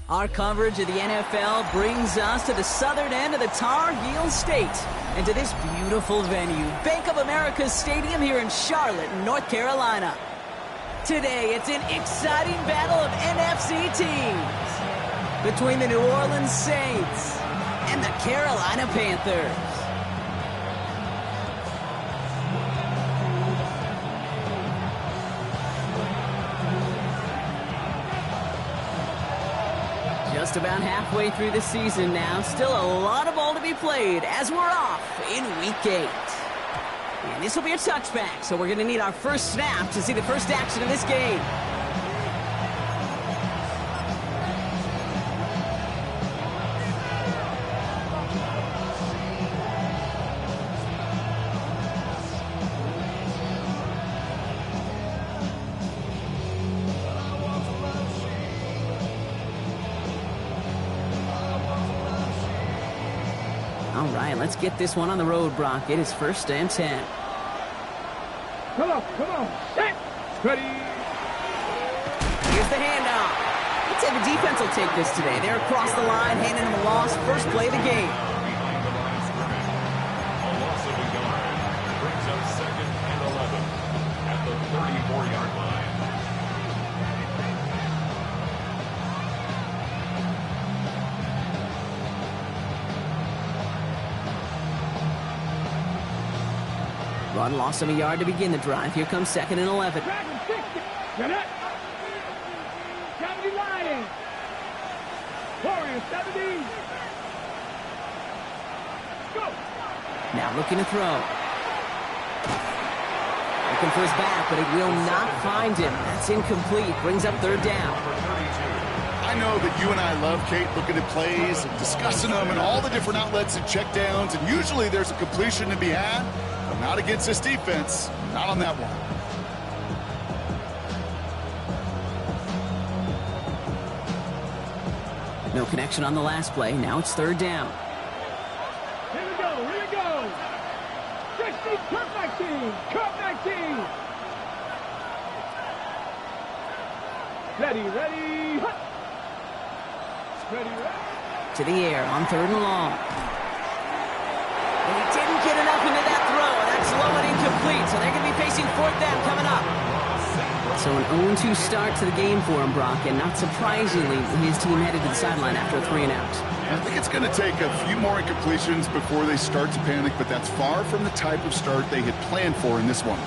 Our coverage of the NFL brings us to the southern end of the Tar Heel State and to this beautiful venue, Bank of America Stadium here in Charlotte, North Carolina. Today, it's an exciting battle of NFC teams between the New Orleans Saints and the Carolina Panthers. Just about halfway through the season now. Still a lot of ball to be played as we're off in Week 8. And this will be a touchback, so we're going to need our first snap to see the first action of this game. All right, let's get this one on the road, Brock. It is 1st and 10. Come on. Set. Ready. Here's the handoff. Let's say the defense will take this today. They're across the line, handing them a loss. First play of the game. A loss of a yard brings up 2nd and 11 at the 34-yard line. Run loss of a yard to begin the drive. Here comes 2nd and 11. Dragon 60. Get it. 70 Lions. Warriors 70. Go. Now looking to throw. Looking for his back, but it will not find him. That's incomplete. Brings up 3rd down. I know that you and I love, Kate, looking at plays and discussing them and all the different outlets and checkdowns, and usually there's a completion to be had. Not against this defense. Not on that one. No connection on the last play. Now it's 3rd down. Here we go. 60, cut 19. Ready. To the air on 3rd and long. And he didn't get enough into that throw. That's low and incomplete, so they're going to be facing 4th down coming up. So an 0-2 start to the game for him, Brock, and not surprisingly, his team headed to the sideline after a 3-and-out. I think it's going to take a few more incompletions before they start to panic, but that's far from the type of start they had planned for in this one.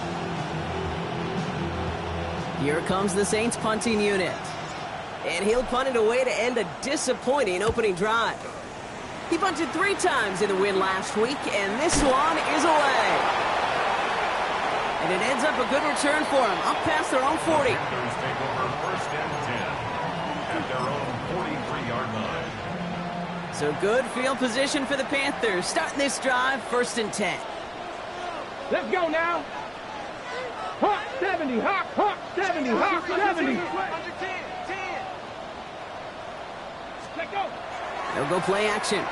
Here comes the Saints punting unit. And he'll punt it away to end a disappointing opening drive. He punted 3 times in the win last week, and this one is away. And it ends up a good return for him, up past their own 40. Panthers take over 1st and 10 at their own 43-yard line. So good field position for the Panthers. Starting this drive, 1st and 10. Let's go now. Hawk 70. Hawk 70. Let go. They'll go play action.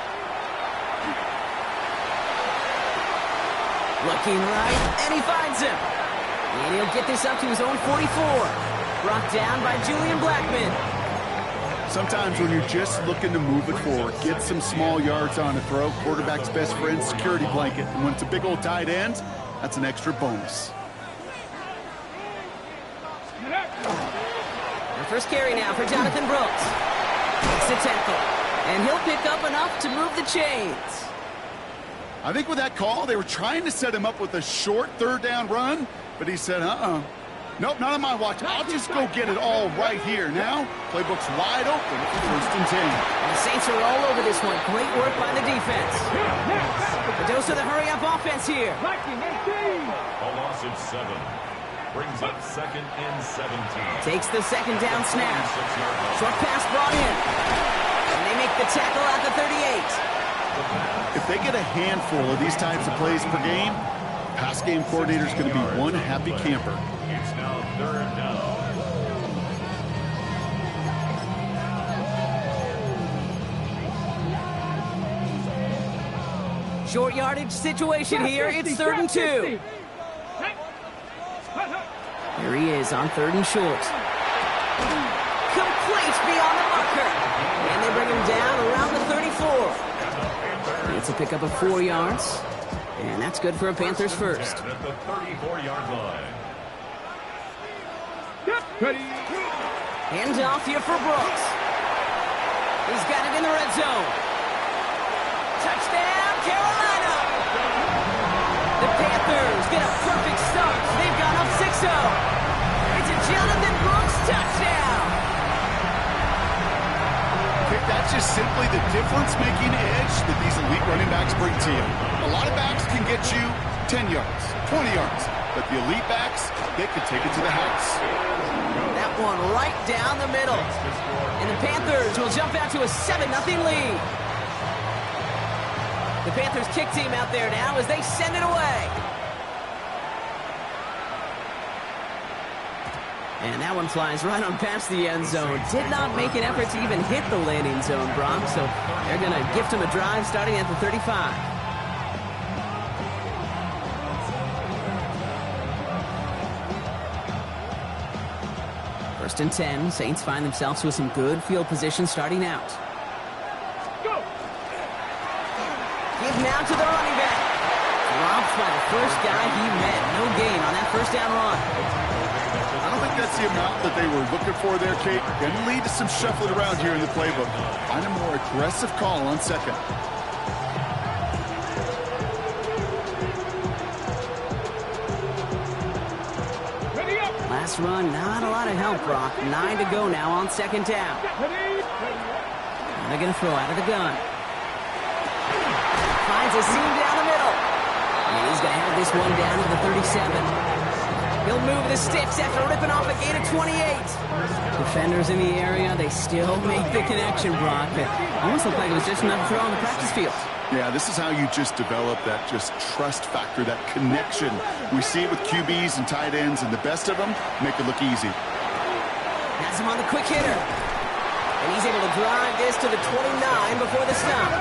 Looking right, and he finds him. And he'll get this up to his own 44. Brought down by Julian Blackman. Sometimes when you're just looking to move it forward, get some small yards on a throw, quarterback's best friend, security blanket. And when it's a big old tight end, that's an extra bonus. The first carry now for Jonathan Brooks. Makes the tackle. And he'll pick up enough to move the chains. I think with that call, they were trying to set him up with a short 3rd down run, but he said, nope, not on my watch. I'll just go get it all right here. Now, playbook's wide open for 1st and 10. And the Saints are all over this one. Great work by the defense. A dose of the hurry-up offense here. A loss of 7 brings up 2nd and 17. Takes the 2nd down snap. Short pass brought in. And they make the tackle at the 38. If they get a handful of these types of plays per game, pass game coordinator's going to be one happy camper. It's now 3rd down. Short yardage situation here. It's 3rd and 2. Here he is on 3rd and short. Complete beyond the marker. down around the 34. It's a pickup of 4 yards. And that's good for a Panthers first. At the 34-yard line. Ready. Hand off here for Brooks. He's got it in the red zone. Touchdown, Carolina! The Panthers get a perfect start. They've gone up 6-0. It's a Jonathan Brooks touchdown. That's just simply the difference-making edge that these elite running backs bring to you. A lot of backs can get you 10 yards, 20 yards, but the elite backs, they could take it to the house. That one right down the middle. And the Panthers will jump out to a 7-0 lead. The Panthers kick team out there now as they send it away. And that one flies right on past the end zone. Did not make an effort to even hit the landing zone, Brock. So they're going to gift him a drive starting at the 35. First and 10. Saints find themselves with some good field position starting out. Go. Give now to the running back. Dropped by the first guy he met. No gain on that first down run. I don't think that's the amount that they were looking for there, Kate. Going to lead to some shuffling around here in the playbook. Find a more aggressive call on second. Ready up. Last run, not a lot of help, Brock. 9 to go now on second down. Ready. And they're going to throw out of the gun. Finds a seam down the middle. And he's going to have this one down to the 37. He'll move the sticks after ripping off a gain of 28. Defenders in the area, they still make the connection, Brock. It almost looked like it was just another throw on the practice field. Yeah, this is how you just develop that just trust factor, that connection. We see it with QBs and tight ends, and the best of them make it look easy. Has him on the quick hitter. And he's able to drive this to the 29 before the stop.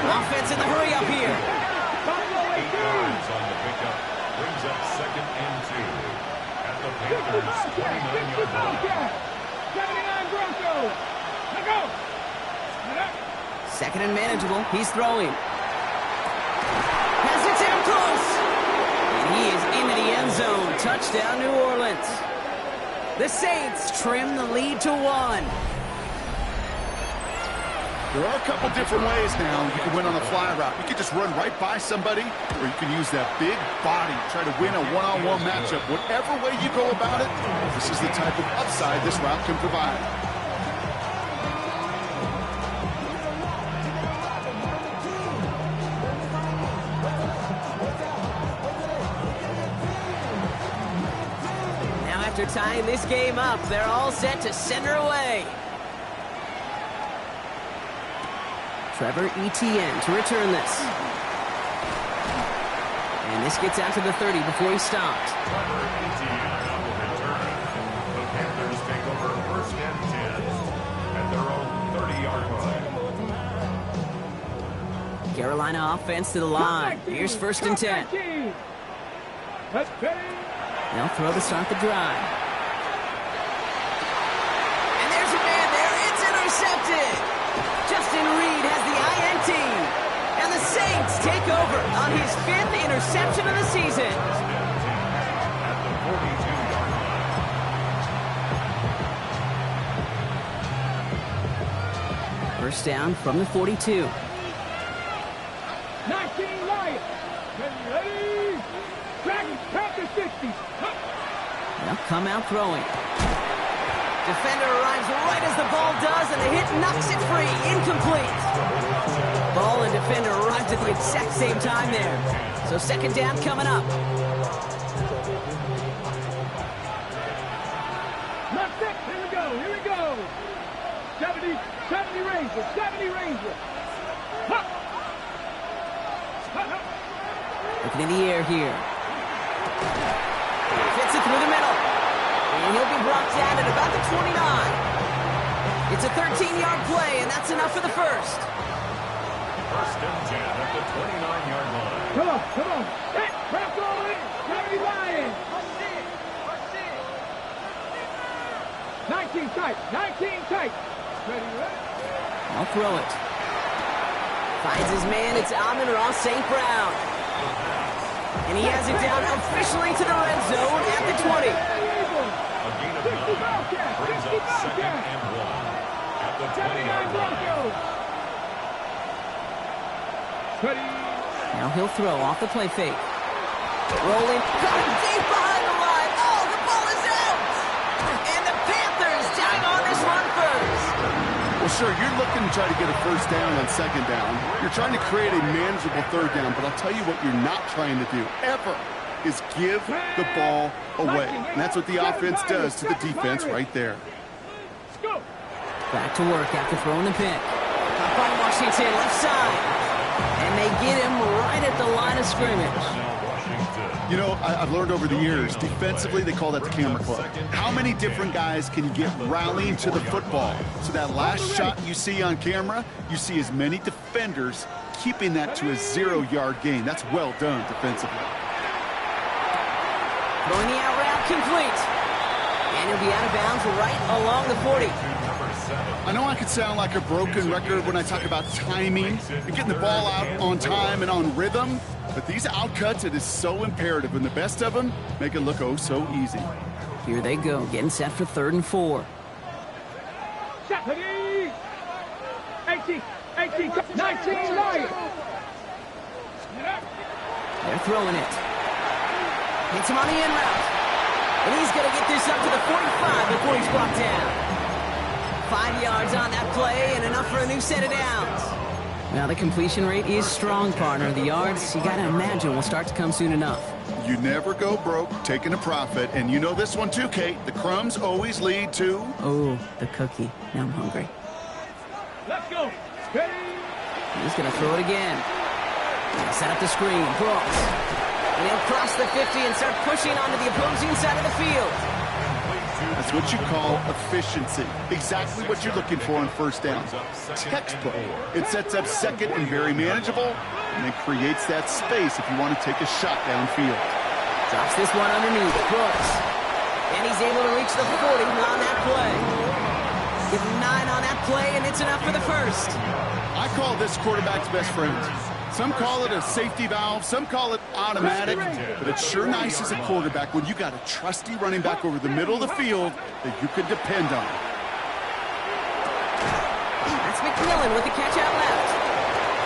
Offense in the hurry up here. 8 yards on the pickup. Brings up 2nd and 2 at the Panthers' 29-yard line. 79 Broncos. Let go. Second and manageable. He's throwing. Has it down close. And he is into the end zone. Touchdown, New Orleans. The Saints trim the lead to 1. There are a couple different ways now. You can win on the fly route. You can just run right by somebody, or you can use that big body, try to win a one-on-one matchup. Whatever way you go about it, this is the type of upside this route can provide. Now after tying this game up, they're all set to send her away. Trevor Etienne to return this. And this gets out to the 30 before he stopped. Trevor Etienne on the return. The Panthers take over 1st and 10 at their own 30-yard line. Carolina offense to the line. Here's 1st and 10. They'll throw to start the drive. And there's a man there. It's intercepted. Justin Reed has the INT. And the Saints take over on his 5th interception of the season. At the 42-yard line. First down from the 42. 19 Lions. Ready. Dragons, Panthers 60. They'll come out throwing. Defender arrives right as the ball does, and the hit knocks it free. Incomplete. Ball and defender arrived at the exact same time there. So second down coming up. Not six. Here we go. Here we go. 70 Rangers. 70 Rangers. Ha! Looking in the air here. Fits it through the middle. And he'll be brought down at about the 29. It's a 13-yard play, and that's enough for the first. 1st and 10 at the 29-yard line. Come on. Hey, press all in. 70 Lions. 19 tight. Ready. I'll throw it. Finds his man. It's Amon-Ra St. Brown. And he has it down officially to the red zone at the 20. A gain of 9 brings up 2nd and 1 at the 20-yard line. Now he'll throw off the play fake. Rolling, cutting deep behind the line. Oh, the ball is out! And the Panthers tying on this one first. Well, sure, you're looking to try to get a first down on 2nd down. You're trying to create a manageable 3rd down, but I'll tell you what you're not trying to do, ever, is give the ball away. And that's what the offense does to the defense right there. Back to work after throwing the pick. Up on Washington, left side. And they get him right at the line of scrimmage. You know, I've learned over the years, defensively, they call that the camera club. How many different guys can you get rallying to the football? So that last shot you see on camera, you see as many defenders keeping that to a 0-yard gain. That's well done defensively. Throwing the out route complete. And he'll be out of bounds right along the 40. I know I could sound like a broken record when I talk about timing and getting the ball out on time and on rhythm, but these outcuts, it is so imperative, and the best of them make it look oh so easy. Here they go, getting set for 3rd and 4. 18, 19, Lions. They're throwing it. Hits him on the in route. And he's going to get this up to the 45 before he's brought down. 5 yards on that play and enough for a new set of downs. Now the completion rate is strong, partner. The yards, you got to imagine, will start to come soon enough. You never go broke taking a profit, and you know this one too, Kate. The crumbs always lead to... Oh, the cookie. Now I'm hungry. Let's go. He's going to throw it again. Set up the screen. Brooks. And he'll cross the 50 and start pushing onto the opposing side of the field. That's what you call efficiency. Exactly what you're looking for on 1st down. Textbook. It sets up 2nd and very manageable, and it creates that space if you want to take a shot downfield. Drops this one underneath. Brooks. And he's able to reach the 40 on that play. Give him 9 on that play, and it's enough for the first. I call this quarterback's best friend. Some call it a safety valve, some call it automatic, but it's sure nice as a quarterback when you got a trusty running back over the middle of the field that you can depend on. That's McMillan with the catch out left.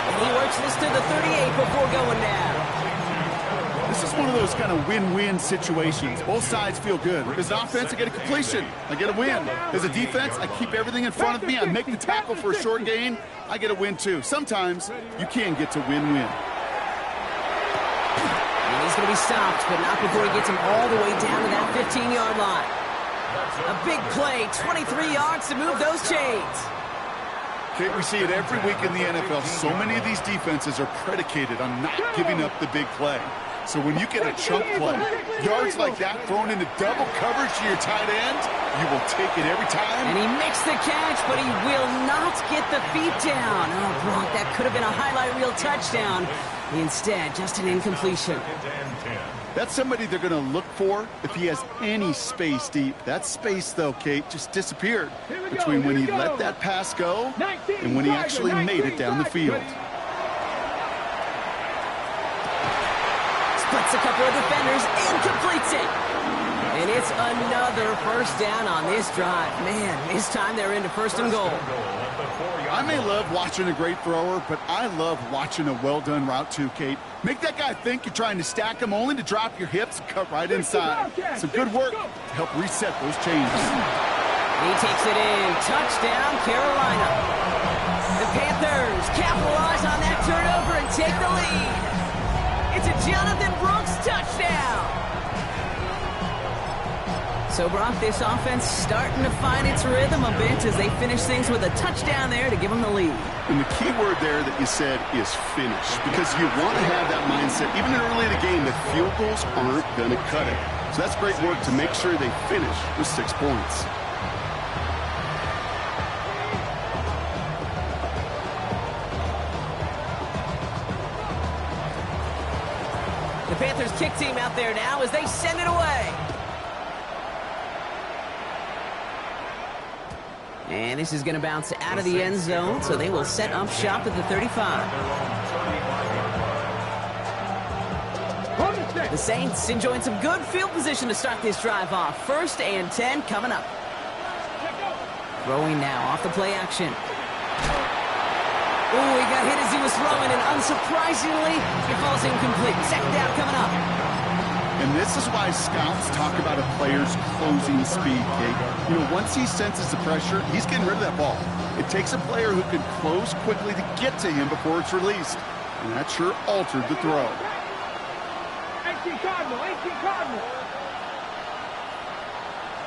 And he works this to the 38 before going down. This is one of those kind of win-win situations. Both sides feel good. As an offense, I get a completion. I get a win. As a defense, I keep everything in front of me. I make the tackle for a short gain. I get a win, too. Sometimes you can get to win-win. And he's going to be stopped, but not before he gets him all the way down to that 15-yard line. A big play, 23 yards to move those chains. Kate, we see it every week in the NFL. So many of these defenses are predicated on not giving up the big play. So when you get a chunk play, yards like that thrown into double coverage to your tight end, you will take it every time. And he makes the catch, but he will not get the feet down. Oh, Brock, that could have been a highlight reel touchdown. Instead, just an incompletion. That's somebody they're going to look for if he has any space deep. That space, though, Kate, just disappeaared between when he let that pass go and when he actually made it down the field. Splits a couple of defenders and completes it. And it's another first down on this drive. Man, this time they're into 1st and goal. I may love watching a great thrower, but I love watching a well-done route too, Kate. Make that guy think you're trying to stack him only to drop your hips and cut right inside. Some good work to help reset those chains. He takes it in. Touchdown, Carolina. The Panthers capitalize on that turnover and take the lead. It's a Jonathan Brooks touchdown. So, Brock, this offense starting to find its rhythm a bit as they finish things with a touchdown there to give them the lead. And the key word there that you said is finish, because you want to have that mindset, even early in the game, that field goals aren't going to cut it. So that's great work to make sure they finish with 6 points. The Panthers kick team out there now as they send it away. And this is going to bounce out of the end zone, so they will set up shop at the 35. The Saints enjoying some good field position to start this drive off. 1st and 10 coming up. Throwing now off the play action. Oh, he got hit as he was throwing, and unsurprisingly, it falls incomplete. 2nd down coming up. And this is why scouts talk about a player's closing speed, Kate. You know, once he senses the pressure, he's getting rid of that ball. It takes a player who can close quickly to get to him before it's released. And that sure altered the throw. 18 Cardinal, 18 Cardinal.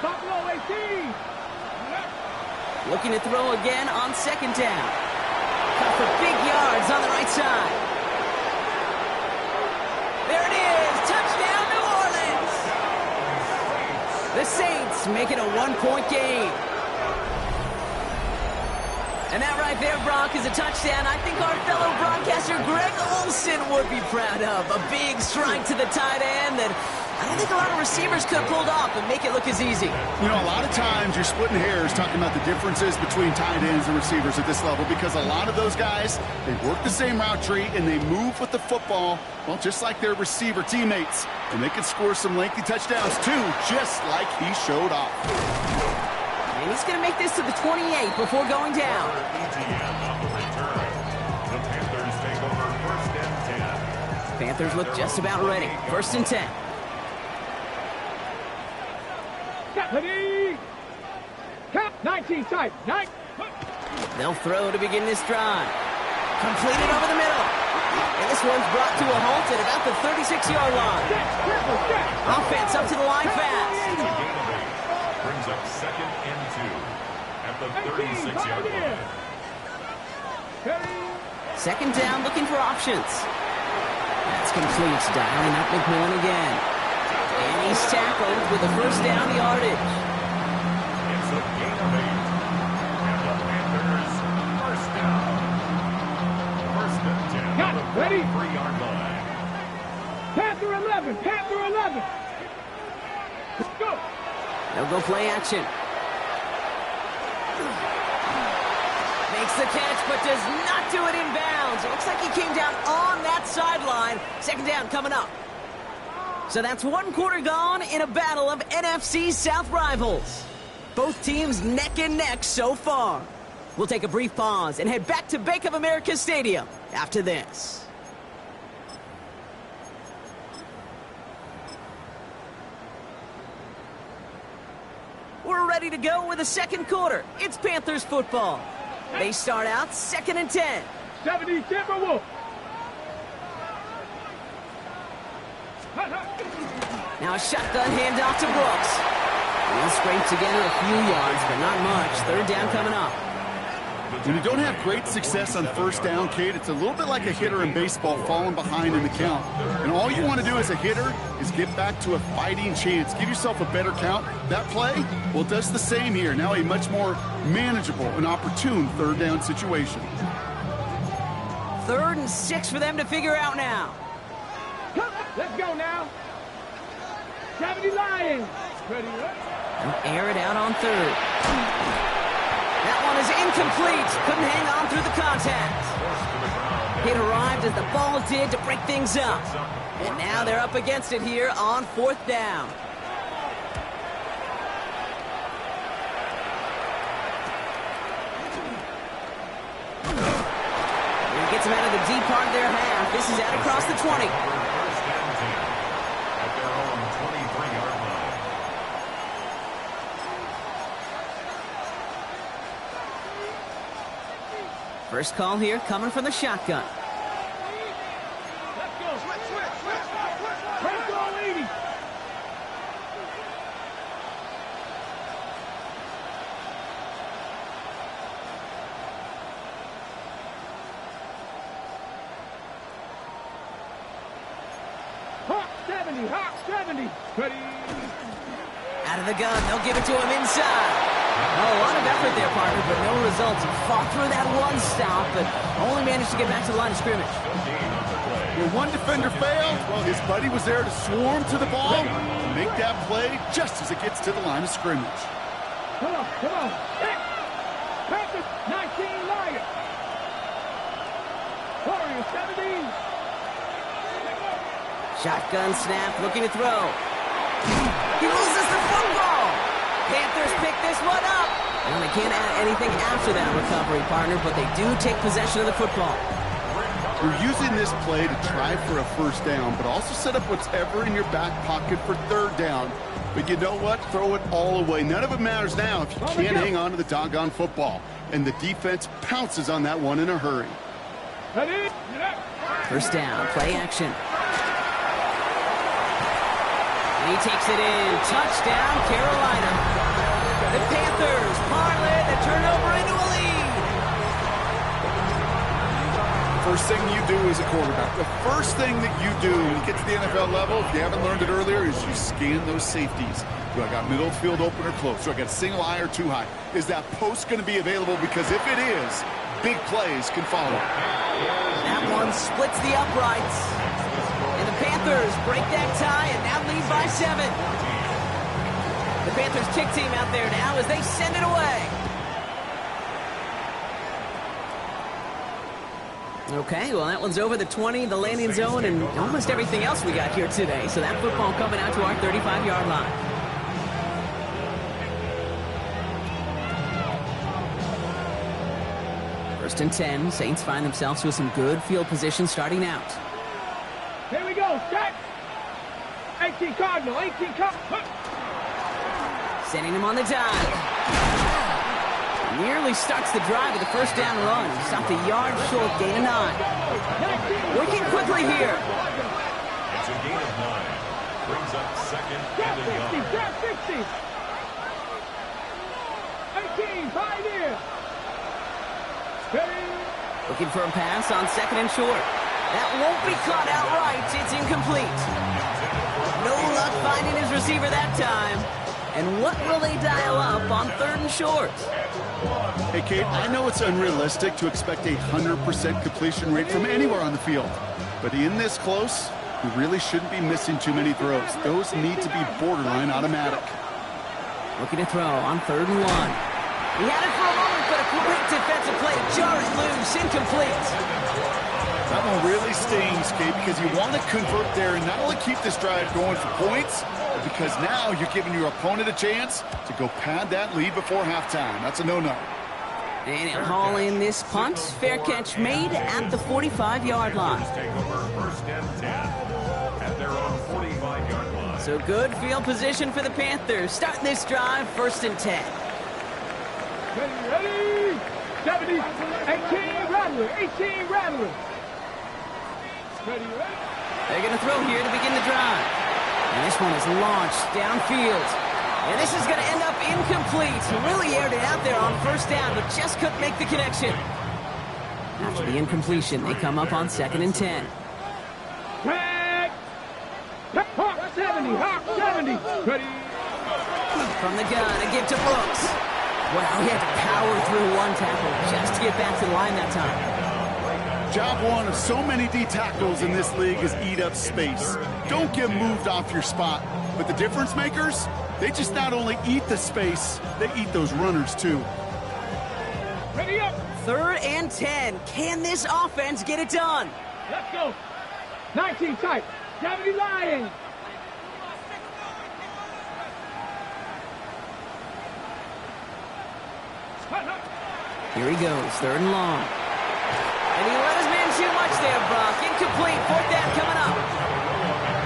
Buffalo 18. Looking to throw again on 2nd down. Cut for big yards on the right side. There it is. Touchdown, New Orleans. The Saints make it a 1-point game. And that right there, Brock, is a touchdown I think our fellow broadcaster Greg Olsen would be proud of. A big strike to the tight end that I don't think a lot of receivers could have pulled off and make it look as easy. You know, a lot of times you're splitting hairs talking about the differences between tight ends and receivers at this level because a lot of those guys, they work the same route tree and they move with the football, well, just like their receiver teammates. And they can score some lengthy touchdowns, too, just like he showed off. And he's going to make this to the 28 before going down. The Panthers take over 1st and 10. Panthers look just about ready. 1st and 10. Ready. Count 19 tight. 9. They'll throw to begin this drive. Completed over the middle. And this one's brought to a halt at about the 36-yard line. Offense up to the line fast. Brings up 2nd and 2 at the 36-yard line. 2nd down, looking for options. That's complete. Dialing up McMillan again. And he's tackled with a 1st down yardage. It's a gain of 8. And the Panthers 1st down. 1st and 10 at the 43-yard line. Panther 11. Panther 11. Let's go. They'll go play action. Makes the catch, but does not do it in bounds. It looks like he came down on that sideline. 2nd down coming up. So that's 1 quarter gone in a battle of NFC South rivals. Both teams neck and neck so far. We'll take a brief pause and head back to Bank of America Stadium after this. We're ready to go with the 2nd quarter. It's Panthers football. They start out 2nd and 10. 70 Timberwolves. Now a shotgun handoff to Brooks. He'll scrape together a few yards, but not much. 3rd down coming up. When you don't have great success on 1st down, Kate, it's a little bit like a hitter in baseball falling behind in the count. And all you want to do as a hitter is get back to a fighting chance. Give yourself a better count. That play, well, does the same here. Now a much more manageable and opportune 3rd down situation. 3rd and 6 for them to figure out now. Let's go now. 70 Lions. Ready, They'll air it out on 3rd. That one is incomplete. Couldn't hang on through the contact. It arrived as the ball did to break things up. And now they're up against it here on 4th down. And he gets them out of the deep part of their half. This is out across the 20. At their own 23-yard line. First call here coming from the shotgun. let's go. Let's go, lady. Hawk 70, Hawk 70. Ready. Out of the gun, they'll give it to him inside. Oh, a lot of effort there, partner, but no results. He fought through that one stop, but only managed to get back to the line of scrimmage. Where one defender failed, well, his buddy was there to swarm to the ball and make that play just as it gets to the line of scrimmage. Come on, come on. Hey. Shotgun snap, looking to throw. He loses the football. Panthers pick this one up. And they can't add anything after that recovery, partner, but they do take possession of the football. You're using this play to try for a first down, but also set up whatever in your back pocket for third down. But you know what? Throw it all away. None of it matters now if you can't hang on to the doggone football. And the defense pounces on that one in a hurry. First down, play action. And he takes it in. Touchdown, Carolina. The Panthers parlay the turnover into a lead. First thing you do as a quarterback, the first thing that you do when you get to the NFL level, if you haven't learned it earlier, is you scan those safeties. Do I got middle field open or close? Do I got single high or too high? Is that post going to be available? Because if it is, big plays can follow. That one splits the uprights. And the Panthers break that tie and now lead by 7. The Panthers kick team out there now as they send it away. Okay, well, that one's over the 20, the landing zone, and almost everything else we got here today. So that football coming out to our 35-yard line. First and 10, Saints find themselves with some good field position starting out. Here we go, set. 18 Cardinal, 18 Cardinal. Sending him on the dive. Nearly starts the drive with a first down run. Stopped a yard short, gain of 9. Working quickly here. It's a gain of 9. Brings up second and a yard. 60. 18, 5 in. Looking for a pass on second and short. That won't be caught outright. It's incomplete. No luck finding his receiver that time. And what will they dial up on third and short? Hey, Kate, I know it's unrealistic to expect a 100% completion rate from anywhere on the field. But in this close, we really shouldn't be missing too many throws. Those need to be borderline automatic. Looking to throw on third and 1. He had it for a moment, but a great defensive play to jar it loose, incomplete. That one really stings, Kate, because you want to convert there and not only keep this drive going for points, but because now you're giving your opponent a chance to go pad that lead before halftime. That's a no-no. And he'll haul in this punt. Fair catch made at the 45-yard line. Take over first and 10 at their own 45-yard line. So good field position for the Panthers. Starting this drive, first and 10. Ready, 70, 18 Rattler, 18 Rattler. Ready. They're going to throw here to begin the drive. And this one is launched downfield. And this is going to end up incomplete. Really aired it out there on first down, but just couldn't make the connection. After the incompletion, they come up on second and 10. Tag. Hawk 70, Hawk 70. Ready. From the gun, a give to Brooks. Wow, he had to power through one tackle just to get back to the line that time. Job one of so many D tackles in this league is eat up space. Don't get moved off your spot. But the difference makers, they just not only eat the space, they eat those runners too. Ready up. Third and 10. Can this offense get it done? Let's go. 19 tight. 70 Lions. Here he goes, third and long. And he let his man shoot much there, Brock. Incomplete, fourth down coming up.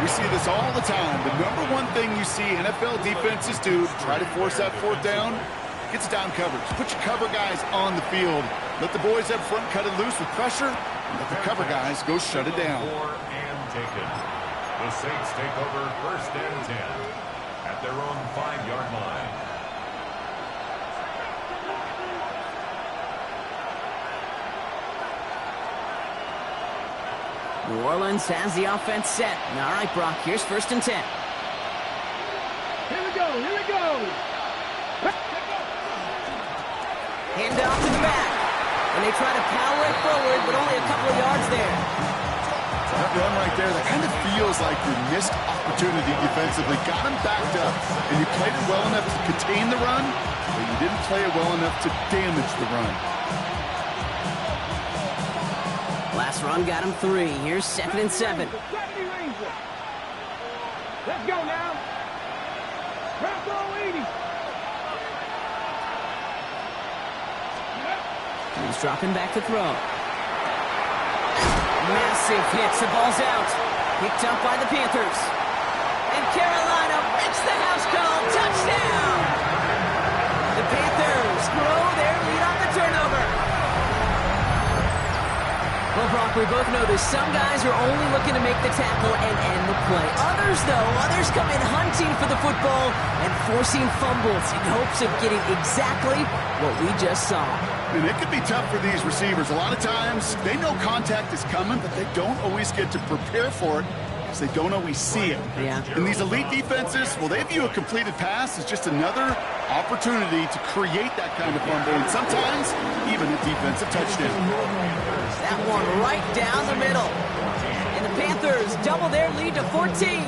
We see this all the time. The number one thing you see NFL defenses do to try to force that fourth down, gets down coverage. Put your cover guys on the field. Let the boys up front cut it loose with pressure, and let the cover guys go shut it down. And taken. The Saints take over first and 10 at their own 5-yard line. New Orleans has the offense set. All right, Brock, here's first and 10. Here we go. Here we go. Hand off to the back. And they try to power it forward, but only a couple of yards there. That run right there, that kind of feels like your missed opportunity defensively. Got him backed up, and you played it well enough to contain the run, but you didn't play it well enough to damage the run. Last pass run got him 3. Here's 2nd and 7. 70 Ranger. Let's go now. Bravo 80. He's dropping back to throw. Massive hits. The ball's out. Picked up by the Panthers. And Carolina makes the house call. Touchdown! The Panthers grow their lead on the turnover. Well, Brock, we both know this. Some guys are only looking to make the tackle and end the play. Others come in hunting for the football and forcing fumbles in hopes of getting exactly what we just saw. And it can be tough for these receivers. A lot of times, they know contact is coming, but they don't always get to prepare for it because they don't always see it. Yeah. And these elite defenses, well, they view a completed pass as just another opportunity to create that kind of fumble, and sometimes even a defensive touchdown. That one right down the middle. And the Panthers double their lead to 14.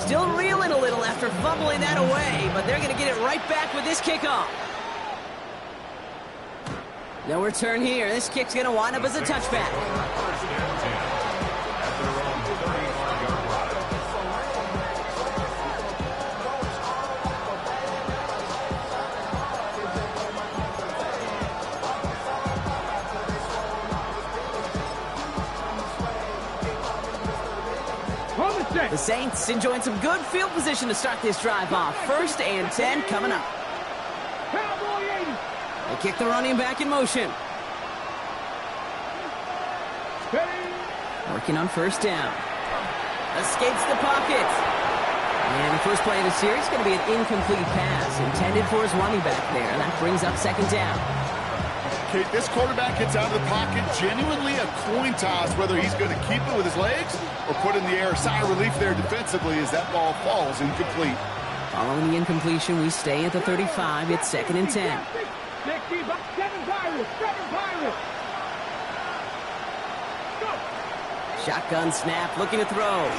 Still reeling a little after fumbling that away, but they're going to get it right back with this kickoff. No return here. This kick's going to wind up as a touchback. First and 10 at their own 35-yard line. The Saints enjoying some good field position to start this drive off. 1st and 10 coming up. They kick the running back in motion. Working on 1st down. Escapes the pocket. And the first play of the series is going to be an incomplete pass intended for his running back there. That brings up 2nd down. Kate, this quarterback gets out of the pocket, genuinely a coin toss whether he's going to keep it with his legs or put in the air. Sigh of relief there defensively as that ball falls incomplete. Following the incompletion, we stay at the 35. It's 2nd and 10. 7 Pirates. Go. Shotgun snap, looking to throw.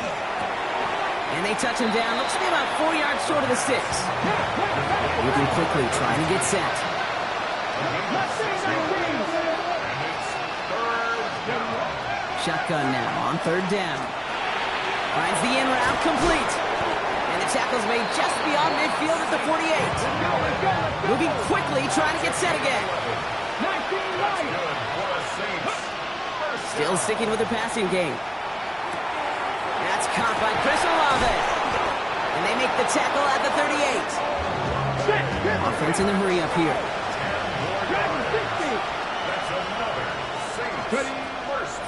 And they touch him down. Looks to be about 4 yards short of the sticks. Moving quickly, trying to get set. Shotgun now on 3rd down. Finds the in route complete. And the tackle's made just beyond midfield at the 48. Moving quickly, trying to get set again. Still sticking with the passing game. That's caught by Chris Olave. And they make the tackle at the 38. Offense in the hurry up here.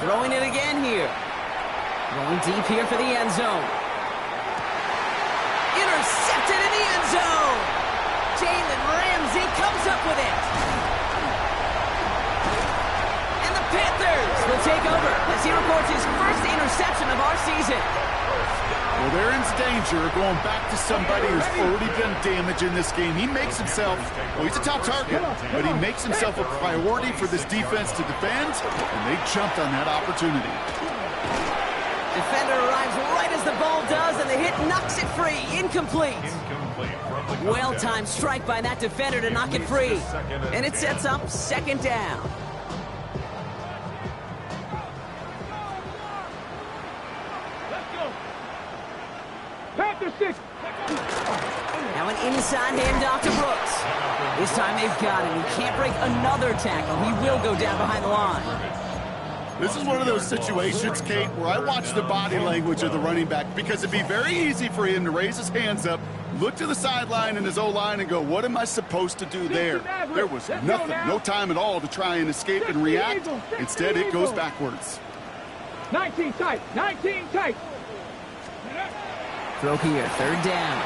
Throwing it again here. Going deep here for the end zone. Intercepted in the end zone. Jalen Ramsey comes up with it. And the Panthers will take over as he records his first interception of our season. Well, they're in danger going back to somebody who's already done damage in this game. He makes himself, well, he's a top target, but he makes himself a priority for this defense to defend, and they jumped on that opportunity. Defender arrives right as the ball does, and the hit knocks it free. Incomplete. Well-timed strike by that defender to knock it free. And it sets up 2nd down. Now an inside handoff to Brooks. This time they've got him. He can't break another tackle. He will go down behind the line. This is one of those situations, Kate, where I watch the body language of the running back because it'd be very easy for him to raise his hands up, look to the sideline in his O-line and go, what am I supposed to do there? There was nothing, no time at all to try and escape and react. Instead, it goes backwards. 19 tight. Throw here, 3rd down.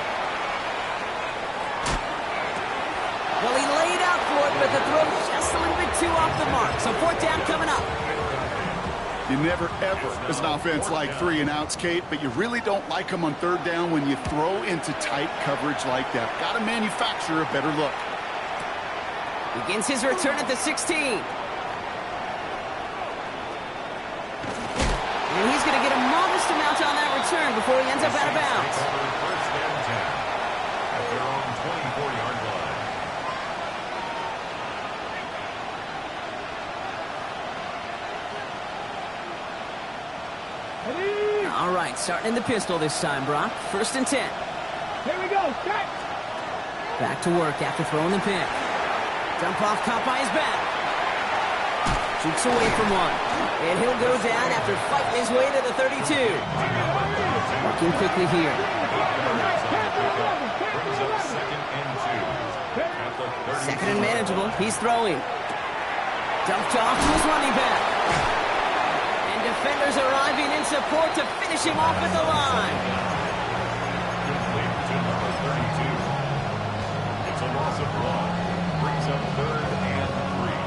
Well, he laid out for it, but the throw just a little bit too off the mark. So 4th down coming up. You never, ever, as an offense, like 3 and outs, Kate, but you really don't like them on 3rd down when you throw into tight coverage like that. Got to manufacture a better look. Begins his return at the 16. And he's going to get a modest amount on that return before he ends up out of bounds. First and 10 at their own 24-yard line. right, starting in the pistol this time, Brock. 1st and 10. Here we go. Set. Back to work after throwing the pick. Dump off, caught by his back. Jukes away from one. And he'll go down after fighting his way to the 32. Working quickly here. Second and manageable. He's throwing. Dumped off to his running back. And defenders arriving in support to finish him off at the line. It's a loss of 1. Brings up 3rd and 3.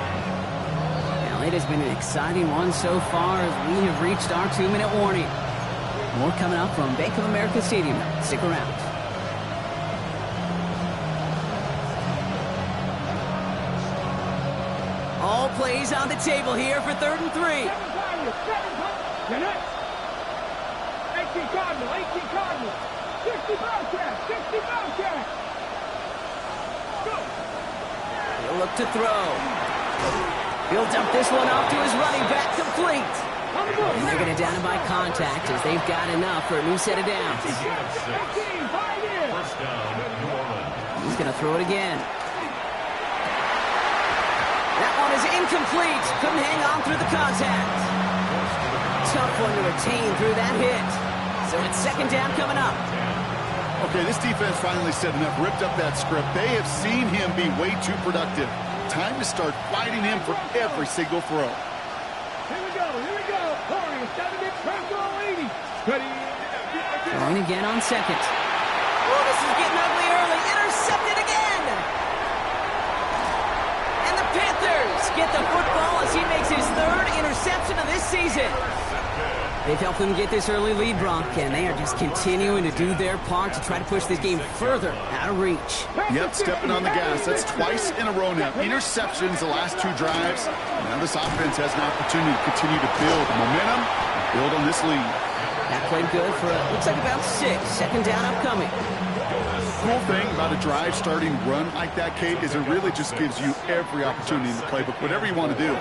Now, it has been an exciting one so far as we have reached our 2-minute warning. More coming up from Bank of America Stadium. Stick around. All plays on the table here for 3rd and 3. 18 Cardinal, 18 Cardinal. 60 Bobcat, 60 Bobcat. Go. He'll look to throw. He'll dump this one off to his running back, complete. And they're going to down him by contact as they've got enough for a new set of downs. 15, 5 in. First down, New Orleans. He's going to throw it again. That one is incomplete. Couldn't hang on through the contact. Tough one to retain through that hit. So it's 2nd down coming up. Okay, this defense finally said enough, ripped up that script. They have seen him be way too productive. Time to start fighting him for every single throw. Here we go, here we go. Corey, 70, Franco, 80. Ready. Throwing again on 2nd. Oh, this is getting ugly early. Intercepted again. And the Panthers get the football as he makes his 3rd interception of this season. They've helped them get this early lead, Brock, and they are just continuing to do their part to try to push this game further out of reach. Yep, stepping on the gas. That's twice in a row now. Interceptions the last 2 drives. Now this offense has an opportunity to continue to build momentum and build on this lead. That played good for, looks like about 6. 2nd down upcoming. Cool thing about a drive starting run like that, Kate, is it really just gives you every opportunity in the playbook, whatever you want to do.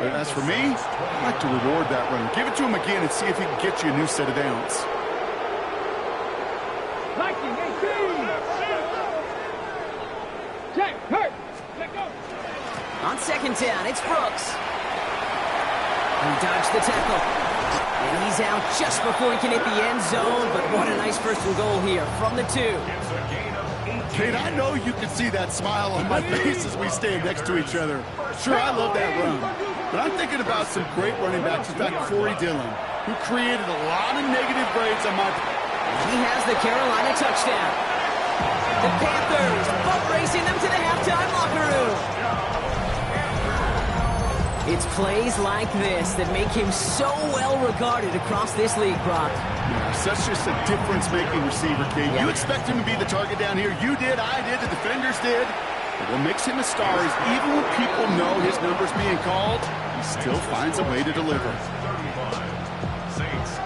But as for me, I like to reward that run. Give it to him again and see if he can get you a new set of downs. 19, 18. Check, hurt. Let go. On 2nd down, it's Brooks. He dodged the tackle. And he's out just before he can hit the end zone, but what a nice 1st and goal here from the 2. Kate, I know you can see that smile on my face as we stand next to each other. Sure, I love that run. But I'm thinking about some great running backs. In fact, Corey Dillon, who created a lot of negative grades on my... He has the Carolina touchdown. The Panthers boat racing them to the halftime locker room. It's plays like this that make him so well regarded across this league, Brock. Yeah, such just a difference-making receiver, Kate. You expect him to be the target down here. You did, I did, the defenders did. But what makes him a star is even when people know his number's being called, he still finds a way to deliver.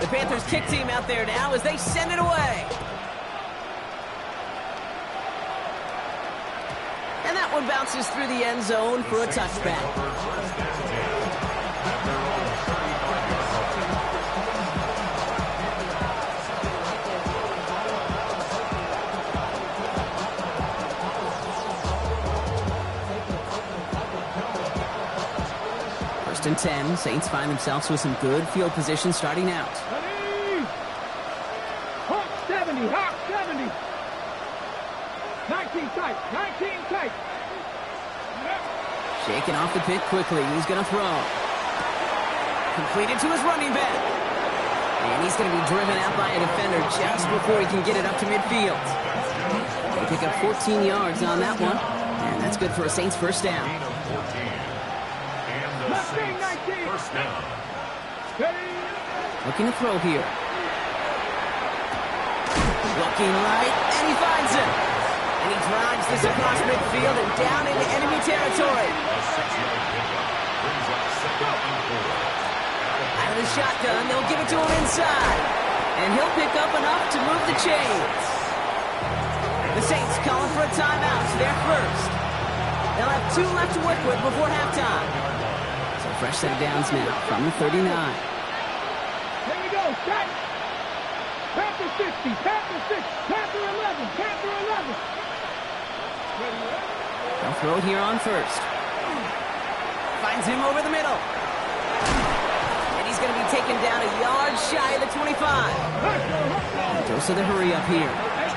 The Panthers kick team out there now as they send it away. And that one bounces through the end zone for a touchback. First and 10, Saints find themselves with some good field position starting out. Hawk 70, Hawk 70. 19 tight, 19 tight. Shaking off the pick quickly. He's going to throw. Completed to his running back. And he's going to be driven out by a defender just before he can get it up to midfield. They pick up 14 yards on that one. And that's good for a Saints 1st down. First down. Looking to throw here. Looking right, and he finds it. And he drives this across midfield and down into enemy territory. Out of the shotgun, they'll give it to him inside. And he'll pick up enough to move the chains. The Saints calling for a timeout. They're first. They'll have 2 left to work with before halftime. So fresh set of downs now from the 39. Here we go, set. Panther 60, Panther 6, Panther 11, Panther 11. They'll throw it here on first. Finds him over the middle. And he's going to be taken down a yard shy of the 25. Throws to the hurry up here. That's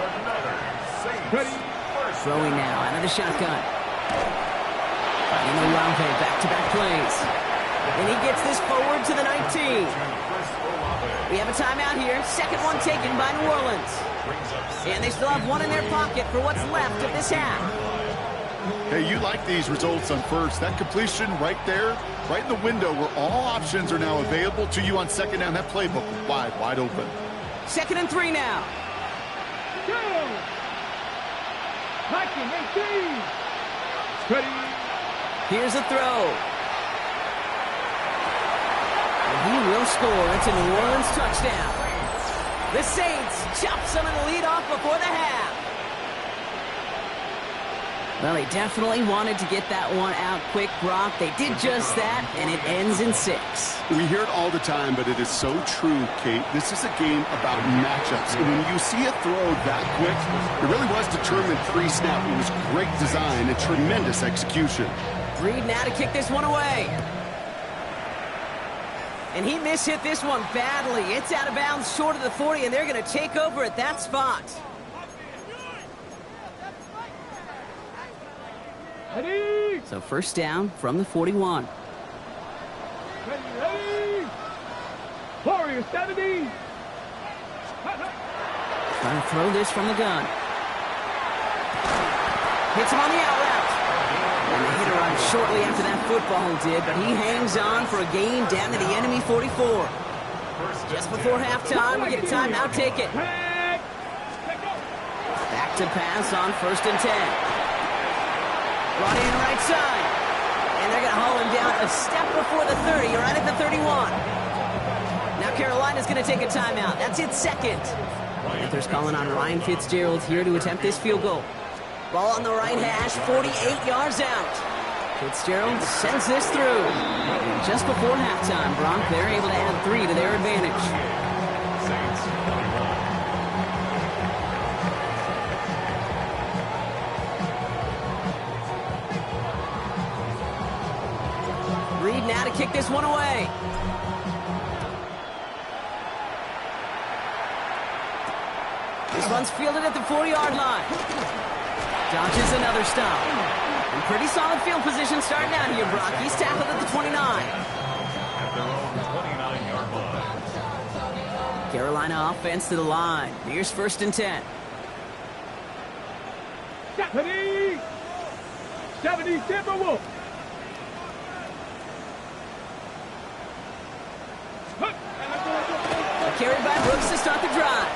another Saints. Throwing now out of the shotgun. Finding Olave, back-to-back plays. And he gets this forward to the 19. We have a timeout here. Second one taken by New Orleans. And they still have one in their pocket for what's left of this half. Hey, you like these results on first. That completion right there, right in the window where all options are now available to you on second down. That playbook wide open. 2nd and 3 now. Go! Viking 18. Ready. Here's a throw. And he will score. It's a New Orleans touchdown. The Saints chop some of the lead off before the half. Well, they definitely wanted to get that one out quick, Brock. They did just that, and it ends in 6. We hear it all the time, but it is so true, Kate. This is a game about matchups. And when you see a throw that quick, it really was determined pre-snap. It was great design and tremendous execution. Reed now to kick this one away. And he mishit this one badly. It's out of bounds short of the 40, and they're going to take over at that spot. Ready. So first down from the 41. Ready. Warrior 70. Trying to throw this from the gun. Hits him on the out route. And the hit arrived shortly after that football did, but he hangs on for a gain down to the enemy 44. Just before halftime, we get a timeout. Take it. Back to pass on 1st and 10. Brought in right side. And they're going to haul him down a step before the 30, right at the 31. Now Carolina's going to take a timeout. That's its 2nd. Panthers calling on Ryan Fitzgerald here to attempt this field goal. Ball on the right hash, 48 yards out. Fitzgerald sends this through. And just before halftime, Brock, they're able to add 3 to their advantage. Reed now to kick this one away. This one's fielded at the 40-yard line. Dodges another stop. And pretty solid field position starting out here, Brock. He's tackled at the 29. At their own 29-yard line. Carolina offense to the line. Here's 1st and 10. 70. 70 Timberwolves. Carried by Brooks to start the drive.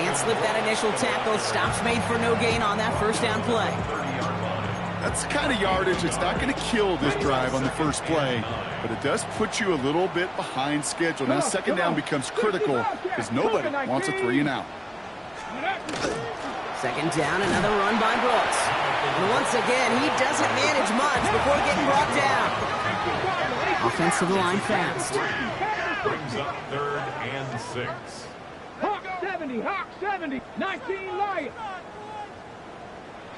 Can't slip that initial tackle. Stops made for no gain on that first down play. That's the kind of yardage that's not going to kill this drive on the first play, but it does put you a little bit behind schedule. Now second down becomes critical because nobody wants a 3 and out. 2nd down, another run by Brooks. And once again, he doesn't manage much before getting brought down. Offense to the line fast. Brings up 3rd and 6. Hawk 70, Hawk 70, 19 Lions.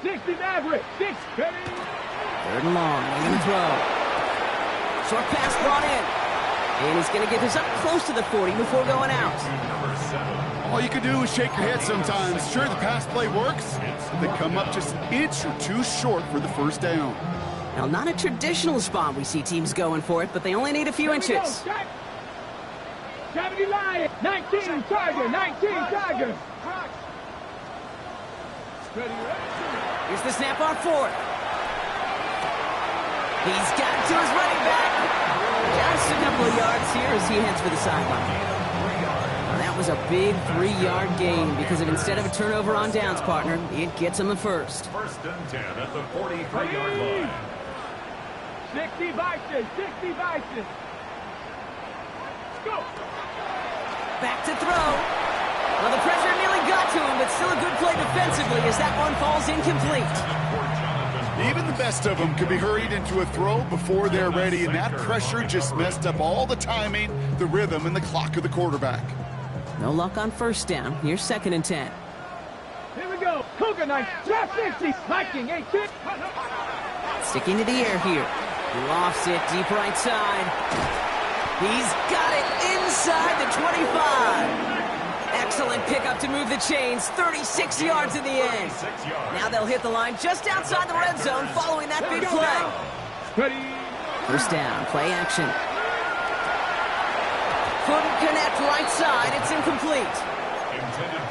60 Maverick, 6 ready. 3rd and long, waiting to throw. Short pass brought in. And he's going to get this up close to the 40 before going out. Number 7. All you can do is shake your head sometimes. Sure, the pass play works. They come up just an inch or 2 short for the first down. Now, not a traditional spot we see teams going for it, but they only need a few inches. 70 Lions, 19 Tiger, 19 Tiger. Here's the snap on 4th. He's got to his running back. Just a couple of yards here as he heads for the sideline. That was a big 3-yard gain because instead of a turnover on downs, partner, it gets him the first. 1st and 10 at the 43-yard line. 60 Bison, 60 Bison. Go. Back to throw. Well, the pressure nearly got to him, but still a good play defensively as that one falls incomplete. He Even the best of them could be hurried into a throw before they're ready, and that pressure just messed up all the timing, the rhythm, and the clock of the quarterback. No luck on first down. Here's 2nd and 10. Here we go. Cougar Knight, drop 60. Viking, 18. Sticking to the air here. Lofts it deep right side. He's got it inside the 25. Excellent pickup to move the chains. 36 yards in the end. Now they'll hit the line just outside the red zone following that big play. Ready. First down, play action. Couldn't connect right side. It's incomplete.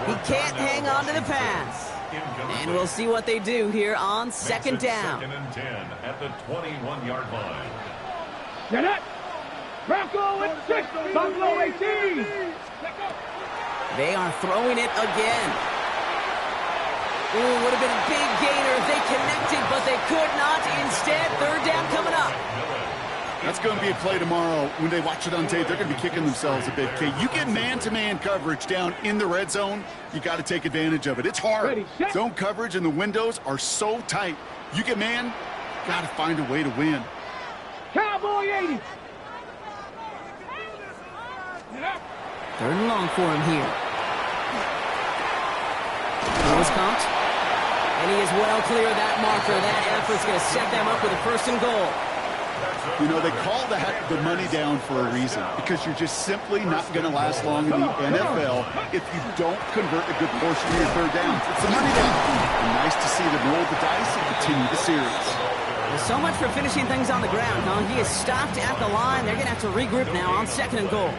He can't hang on to the pass. And we'll see what they do here on 2nd down. 2nd and 10 at the 21-yard line. Get it. Bronco with 6. Buffalo 18. They are throwing it again. Ooh, would have been a big gainer if they connected, but they could not. Instead, 3rd down coming up. That's going to be a play tomorrow. When they watch it on tape, they're going to be kicking themselves a bit. Okay, you get man-to-man coverage down in the red zone, you got to take advantage of it. It's hard. Zone coverage and the windows are so tight. You get man, got to find a way to win. Cowboy 80. 3rd and long for him here. Throws comped. And he is well clear of that marker. That effort's going to set them up with a 1st and goal. You know, they call that the money down for a reason, because you're just simply not going to last long in the NFL if you don't convert a good portion of your 3rd downs. It's the money down. And nice to see them roll the dice and continue the series. Well, so much for finishing things on the ground, huh? He is stopped at the line. They're going to have to regroup now on 2nd and goal.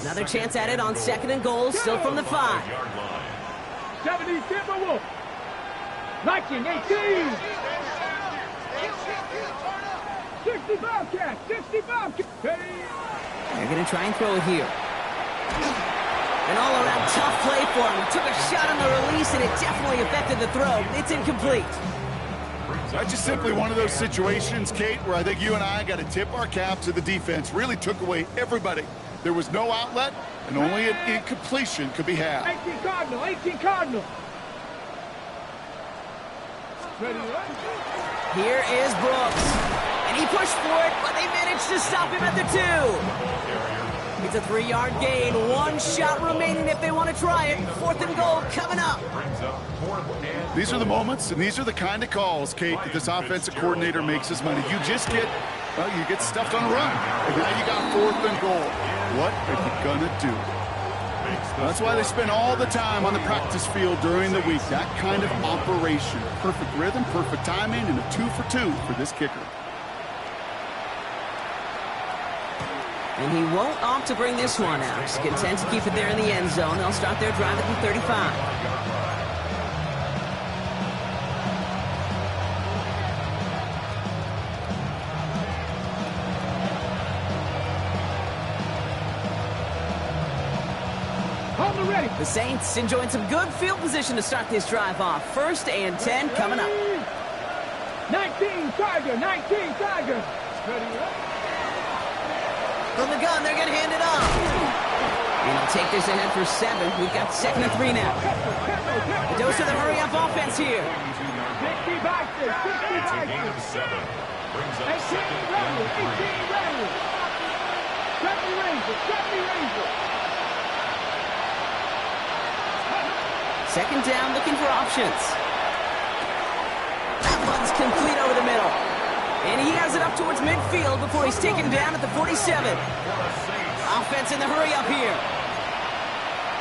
Another chance at it on 2nd and goal, still from the 5. 70 Timberwolf. Viking 18. 65 cat. 65 cat. They're going to try and throw it here. An all-around tough play for him. He took a shot on the release, and it definitely affected the throw. It's incomplete. That's just simply one of those situations, Kate, where I think you and I got to tip our cap to the defense. Really took away everybody. There was no outlet, and only an incompletion could be had. 18 Cardinal. 18 Cardinal. Ready, right? Here is Brooks. And he pushed for it, but they managed to stop him at the 2. It's a 3-yard gain. 1 shot remaining if they want to try it. 4th and goal coming up. These are the moments, and these are the kind of calls, Kate, that this offensive coordinator makes his money. You just get, well, you get stuffed on a run. And now you got 4th and goal. What are you going to do? That's why they spend all the time on the practice field during the week. That kind of operation. Perfect rhythm, perfect timing, and a 2 for 2 for this kicker. And he won't opt to bring this one out. He's content to keep it there in the end zone. They'll start their drive at the 35. The Saints enjoying some good field position to start this drive off. 1st and 10 coming up. 19 Tiger. 19 Tiger. From the gun, they're going to hand it off. And he'll take this ahead for 7. We've got 2nd and 3 now. A dose of the hurry-up offense here. 60 Baxter. 60 Baxter. 18 Rattler. 18 Rattler. 70 Ranger. 70 Ranger. 2nd down, looking for options. That one's complete over the middle. And he has it up towards midfield before he's taken down at the 47. Offense in the hurry-up here.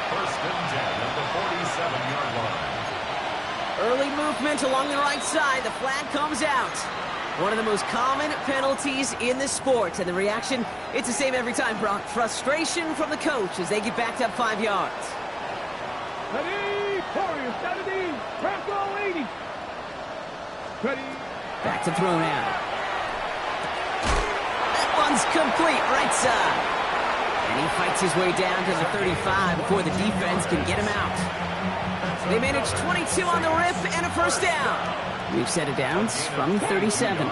1st and 10 at the 47-yard line. Early movement along the right side. The flag comes out. One of the most common penalties in the sport. And the reaction, it's the same every time, Brock. Frustration from the coach as they get backed up 5 yards. Ready, Warriors 70, Bronco 80. Ready. Back to throw now. That one's complete, right side. And he fights his way down to the 35 before the defense can get him out. They manage 22 on the rip and a 1st down. We've set it down from 37.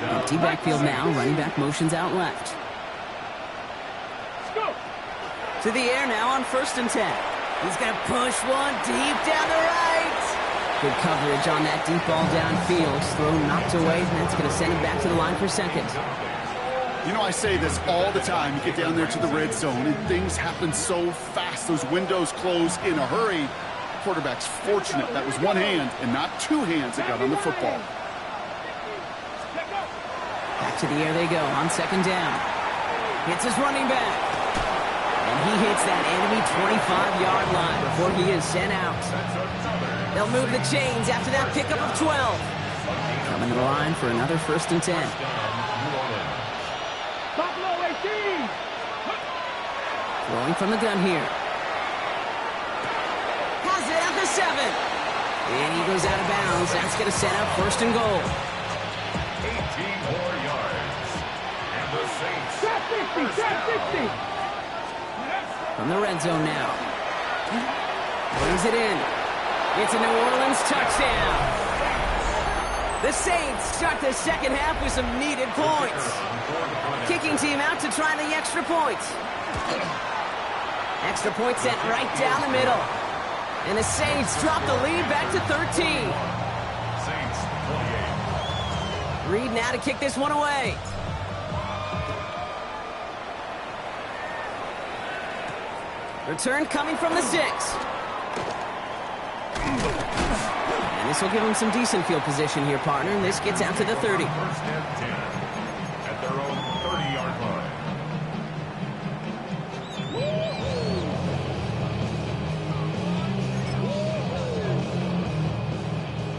Empty backfield now, running back motions out left. To the air now on 1st and 10. He's going to push one deep down the right. Good coverage on that deep ball downfield. Throw knocked away, and that's going to send him back to the line for second. You know, I say this all the time. You get down there to the red zone, and things happen so fast. Those windows close in a hurry. Quarterback's fortunate that was one hand and not two hands that got on the football. Back to the air they go on second down. Hits his running back. And he hits that enemy 25-yard line before he is sent out. They'll move the chains after that pickup of 12. Coming to the line for another 1st and 10. Throwing from the gun here. Has it at the 7. And he goes out of bounds. That's going to set up 1st and goal. 18 more yards. And the Saints. 50. From the red zone now. Brings it in. It's a New Orleans touchdown. The Saints start the second half with some needed points. Kicking team out to try the extra point. Extra point sent right down the middle. And the Saints drop the lead back to 13. Saints 28. Reed now to kick this one away. Return coming from the 6. And this will give them some decent field position here, partner. And this gets out to the 30. 1st and 10 at their own 30-yard line.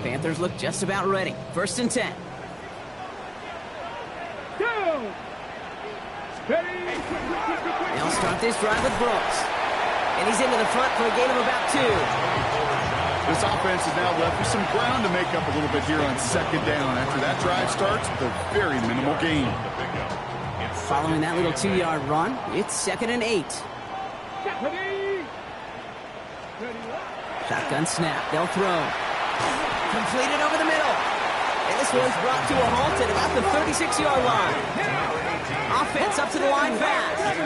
Panthers look just about ready. 1st and 10. They'll start this drive with Brooks. And he's into the front for a gain of about 2. This offense is now left with some ground to make up a little bit here on second down. After that drive starts with a very minimal gain. Following that little 2-yard run, it's 2nd and 8. Shotgun snap. They'll throw. Completed over the middle. And this one's brought to a halt at about the 36-yard line. Offense up to the line fast.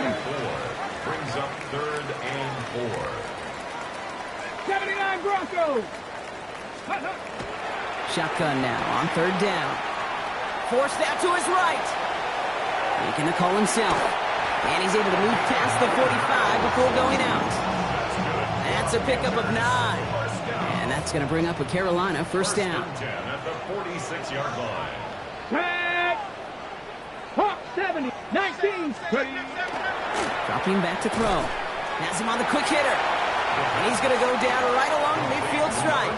Brings up 3rd and 4. 79 Broncos. Shotgun now on 3rd down. Forced that to his right. Making the call himself. And he's able to move past the 45 before going out. That's a pickup of 9. And that's going to bring up a Carolina 1st down. 10 at the 46-yard line. Tag. Hawk 70. 19. Dropping back to throw. Has him on the quick hitter. And he's going to go down right along the midfield stripe.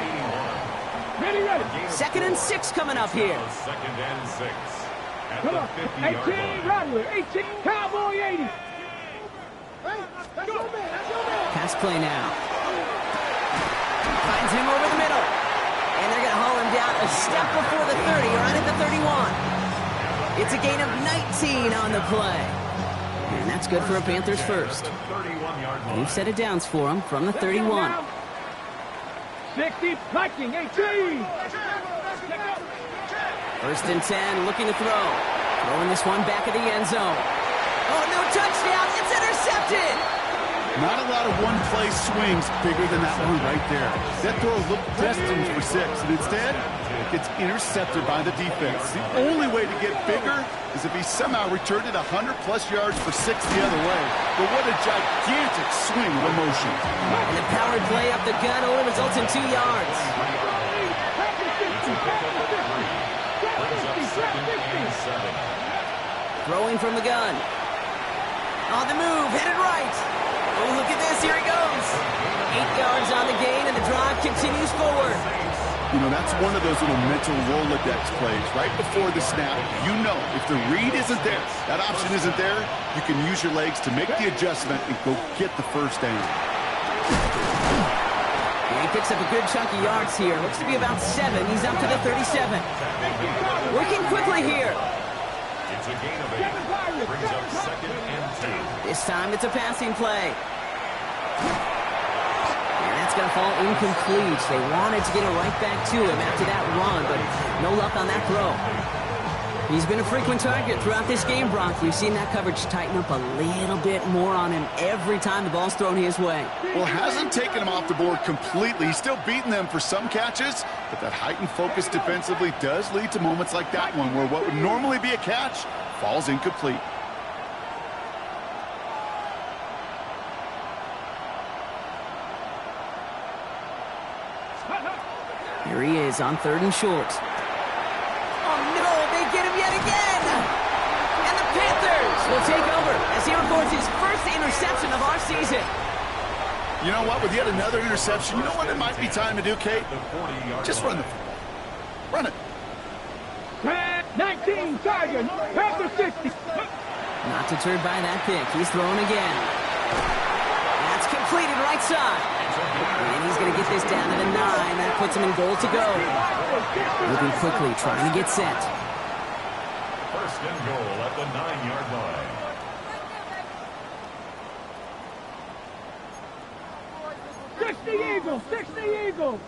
Ready. 2nd and 6 coming up here. 2nd and 6 at Come the on. 50-yard 18 line. Rattler. 18 Cowboy 80. Pass play now. Finds him over the middle. And they're going to haul him down a step before the 30, right at the 31. It's a gain of 19 on the play. And that's good for a Panthers 1st. 31-yard line. We've set it downs for him from the 31. 60 Viking 18. 1st and 10, looking to throw. Throwing this one back at the end zone. Oh, no touchdown. It's intercepted. Not a lot of one-play swings bigger than that one right there. That throw looked destined for 6, and instead, it gets intercepted by the defense. The only way to get bigger is if he somehow returned it 100-plus yards for 6 the other way. But what a gigantic swing of emotion. And the powered play up the gun only results in 2 yards. Throwing from the gun. On the move, headed right. Oh, look at this, here he goes. 8 yards on the gain, and the drive continues forward. You know, that's one of those little mental Rolodex plays. Right before the snap, you know if the read isn't there, that option isn't there, you can use your legs to make the adjustment and go get the 1st down. And he picks up a good chunk of yards here. Looks to be about 7. He's up to the 37. Working quickly here. It's a gain of 8. Brings up 2nd and 2. This time it's a passing play. And that's going to fall incomplete. They wanted to get it right back to him after that run, but no luck on that throw. He's been a frequent target throughout this game, Brock. We've seen that coverage tighten up a little bit more on him every time the ball's thrown his way. Well, hasn't taken him off the board completely. He's still beating them for some catches, but that heightened focus defensively does lead to moments like that one where what would normally be a catch falls incomplete. Here he is on 3rd and short. Oh, no, they get him yet again! And the Panthers will take over as he records his first interception of our season. You know what? With yet another interception, you know what it might be time to do, Kate? Just run the football. Run it. 19 targets, Panther 60. Not deterred by that pick. He's throwing again. That's completed right side. And he's going to get this down to the 9. That puts him in goal to go. Moving quickly, trying to get set. First and goal at the 9-yard line. Eagles, 60 Eagles.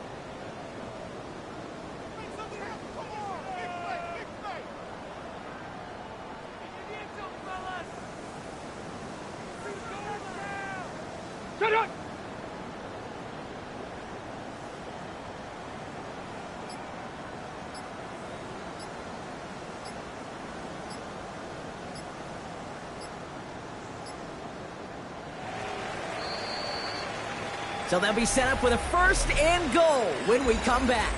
Shut up! So they'll be set up with a first and goal when we come back.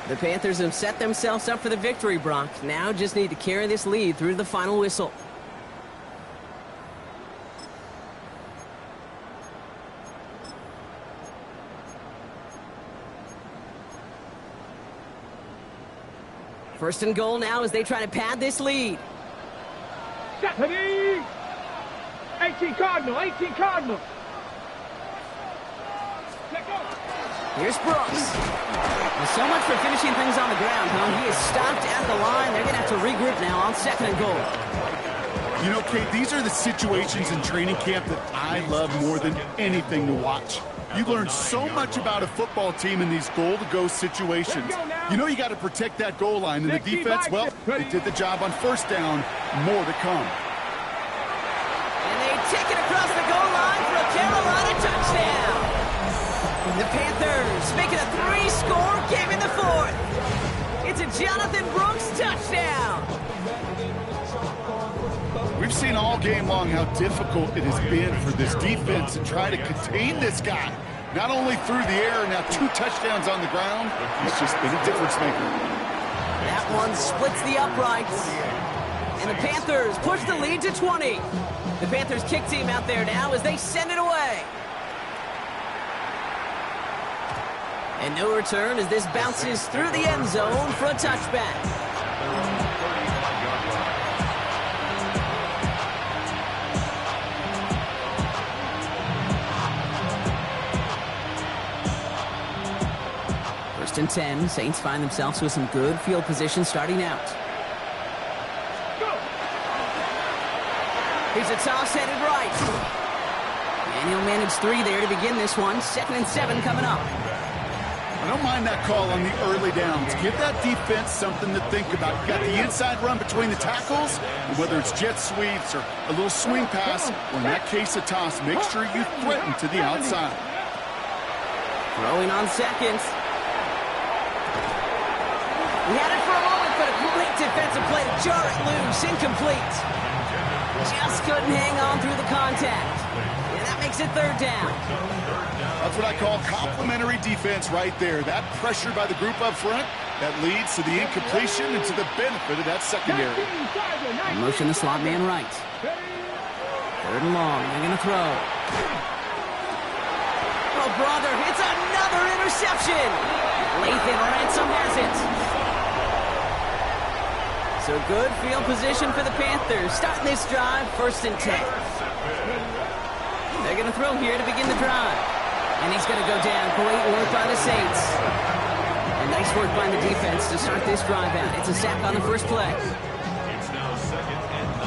The Panthers have set themselves up for the victory, Brock. Now just need to carry this lead through to the final whistle. First and goal now as they try to pad this lead. Stephanie! 18 Cardinal, 18 Cardinal. Here's Brooks. Well, so much for finishing things on the ground, huh? He is stopped at the line. They're going to have to regroup now on 2nd and goal. You know, Kate, these are the situations in training camp that I love more than anything to watch. You learn so much about a football team in these goal-to-go situations. You know you got to protect that goal line, and the defense, well, they did the job on 1st down. More to come. And they take it across the goal line for a Carolina touchdown. The Panthers making a 3-score game in the 4th. It's a Jonathan Brooks touchdown. We've seen all game long how difficult it has been for this defense to try to contain this guy. Not only through the air, now 2 touchdowns on the ground. He's just been a difference maker. That one splits the uprights. And the Panthers push the lead to 20. The Panthers kick team out there now as they send it away. And no return as this bounces through the end zone for a touchback. First and 10. Saints find themselves with some good field position starting out. Here's a toss headed right. And he'll manage 3 there to begin this one. 2nd and 7 coming up. I don't mind that call on the early downs. Give that defense something to think about. You got the inside run between the tackles, and whether it's jet sweeps or a little swing pass, or in that case a toss, make sure you threaten to the outside. Throwing on 2nd. We had it for a moment, but a great defensive play to jar it loose. Incomplete. Just couldn't hang on through the contact. And that makes it 3rd down. That's what I call complimentary defense right there. That pressure by the group up front, that leads to the incompletion and to the benefit of that secondary. And motion the slot man right. 3rd and long. They're going to throw. Oh, brother, it's another interception. Lathan Ransom has it. So good field position for the Panthers. Starting this drive, 1st and 10. They're going to throw here to begin the drive. And he's going to go down. Great work by the Saints. And nice work by the defense to start this drive out. It's a sack on the first play. It's now 2nd and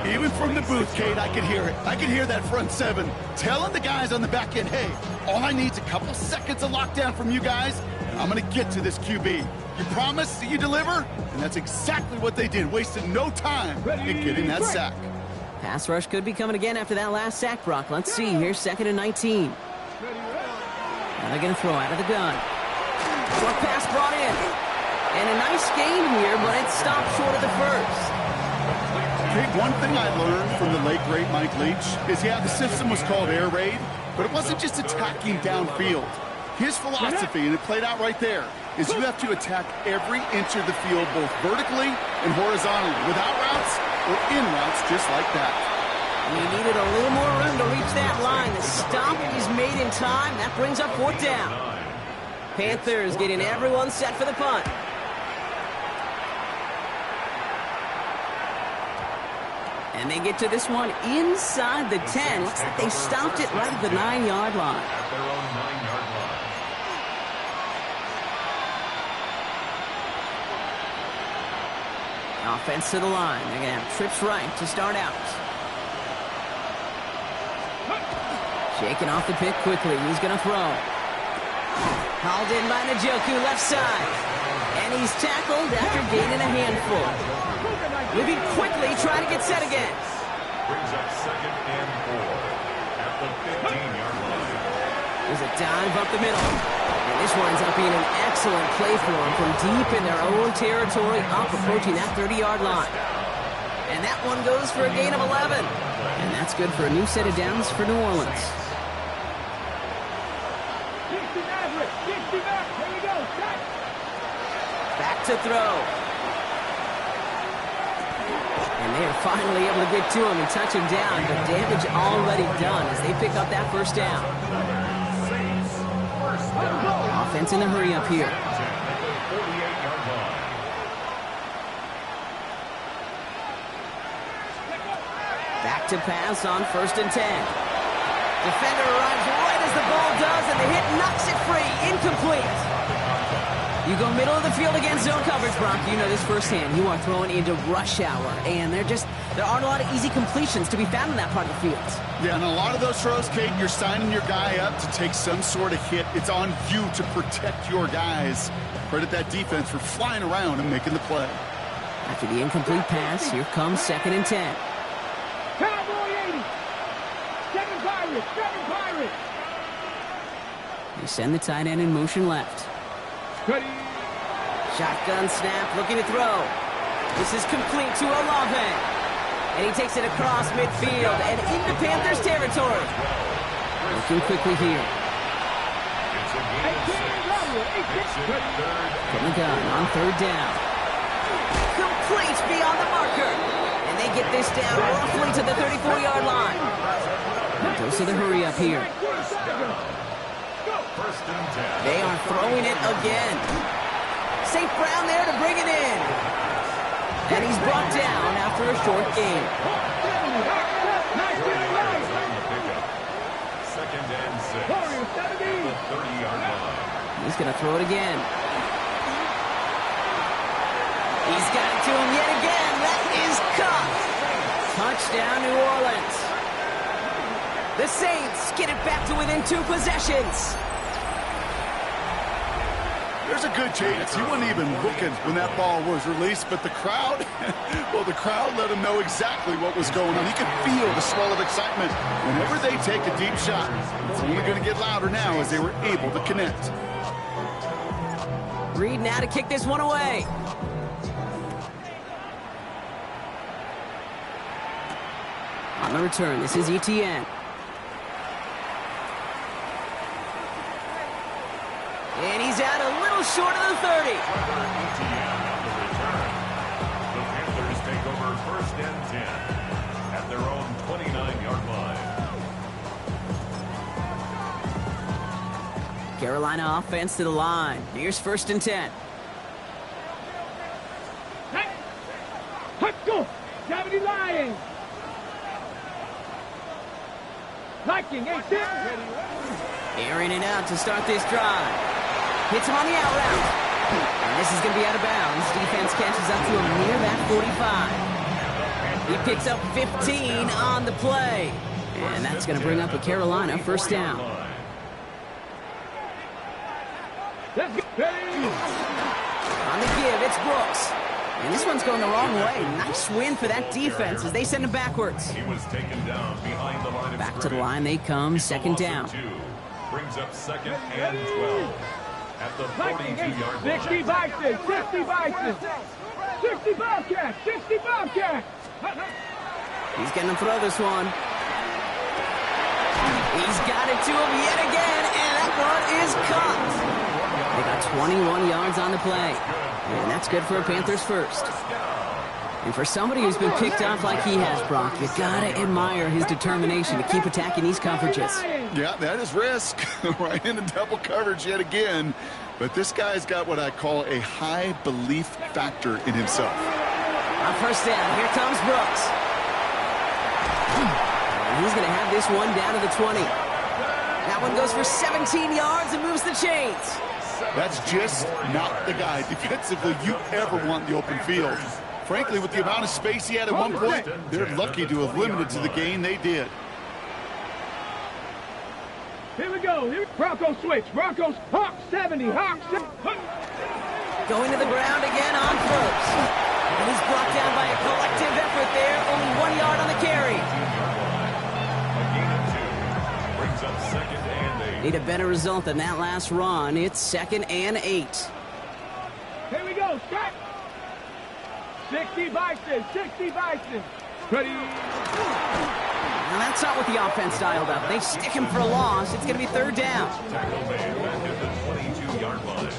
19. Even from the booth, Kate, I could hear it. I could hear that front 7 telling the guys on the back end, hey, all I need is a couple seconds of lockdown from you guys, and I'm going to get to this QB. You promise, you deliver, and that's exactly what they did. Wasted no time in getting that sack. Pass rush could be coming again after that last sack, Brock. Let's see. Here's 2nd and 19. Now they're going to throw out of the gun. Short pass brought in. And a nice gain here, but it stopped short of the first. Okay, one thing I learned from the late, great Mike Leach is, yeah, the system was called air raid, but it wasn't just attacking downfield. His philosophy, and it played out right there, is you have to attack every inch of the field, both vertically and horizontally, without routes or in routes, just like that. And he needed a little more room to reach that line. The stop is made in time. That brings up 4th down. Panthers getting everyone set for the punt. And they get to this one inside the 10. Looks like they stopped it right at the 9-yard line. At their own 9-yard line. Offense to the line. They're going to have trips right to start out. Shaking off the pick quickly. He's going to throw. Hauled in by Njoku, left side. And he's tackled after gaining a handful. Moving quickly, trying to get set again. Brings up 2nd and 4 at the 15-yard line. There's a dive up the middle. And this winds up being an excellent play for them from deep in their own territory, up approaching that 30-yard line. And that one goes for a gain of 11. And that's good for a new set of downs for New Orleans. Back to throw. And they are finally able to get to him and touch him down, but damage already done as they pick up that 1st down. Offense in a hurry up here. Back to pass on 1st and 10. Defender arrives right as the ball does, and the hit knocks it free. Incomplete. You go middle of the field against zone coverage, Brock. You know this firsthand. You are throwing into rush hour, and there aren't a lot of easy completions to be found in that part of the field. Yeah, and a lot of those throws, Kate, you're signing your guy up to take some sort of hit. It's on you to protect your guys. Credit that defense for flying around and making the play. After the incomplete pass, here comes 2nd and 10. Cowboy 80. 7 Pirates. 7 Pirates. They send the tight end in motion left. Ready. Shotgun snap, looking to throw. This is complete to Olave. And he takes it across midfield and into Panthers territory. Looking quickly here. From the gun on 3rd down. Complete beyond the marker. And they get this down roughly to the 34-yard line. And goes to the hurry up here. They are throwing it again. St. Brown there to bring it in. And he's brought down after a short gain. 2nd and 6 at the 30-yard line. He's going to throw it again. He's got it to him yet again. That is caught. Touchdown, New Orleans. The Saints get it back to within 2 possessions. There's a good chance he wasn't even looking when that ball was released, but the crowd, well, the crowd let him know exactly what was going on. He could feel the swell of excitement. Whenever they take a deep shot, it's only going to get louder now as they were able to connect. Reed now to kick this one away. On the return, this is ETN. And he's out a little short of the 30. The Panthers take over 1st and 10 at their own 29-yard line. Carolina offense to the line. Here's 1st and 10. Let's go. Deputy Lions. Liking 8-6. Airing it out to start this drive. Hits him on the out route. And this is going to be out of bounds. Defense catches up to him near that 45. He picks up 15 on the play. And that's going to bring up a Carolina 1st down. Let's go. And this one's going the wrong way. Nice win for that defense as they send him backwards. He was taken down behind the line of Back to the line they come, second down. Brings up second and 12 at the 42-yard line. 60 Bison, 60 Bison, 60 Bobcats, 60 Bobcats. He's getting to throw this one. He's got it to him yet again, and that one is caught. They got 21 yards on the play, and that's good for a Panthers first. And for somebody who's been picked off like he has, Brock, you gotta admire his determination to keep attacking these coverages. Yeah, that is risk. Right into double coverage yet again. But this guy's got what I call a high belief factor in himself. On first down, here comes Brooks. And he's going to have this one down to the 20. That one goes for 17 yards and moves the chains. That's just not the guy defensively you ever want in the open field. Frankly, with the amount of space he had at one point, they're lucky to have limited to the gain they did. Here we go. Broncos switch. Broncos. Hawk 70. Hawk 70. Going to the ground again on first. And he's brought down by a collective effort there. Only 1 yard on the carry. A gain of 2. Brings up second and 8. Need a better result than that last run. It's second and 8. Here we go. Scott. 60 Bison. 60 Bison. Ready. Now that's not what the offense dialed up. They stick him for a loss. It's going to be third down. Tackle made back at the 22-yard line.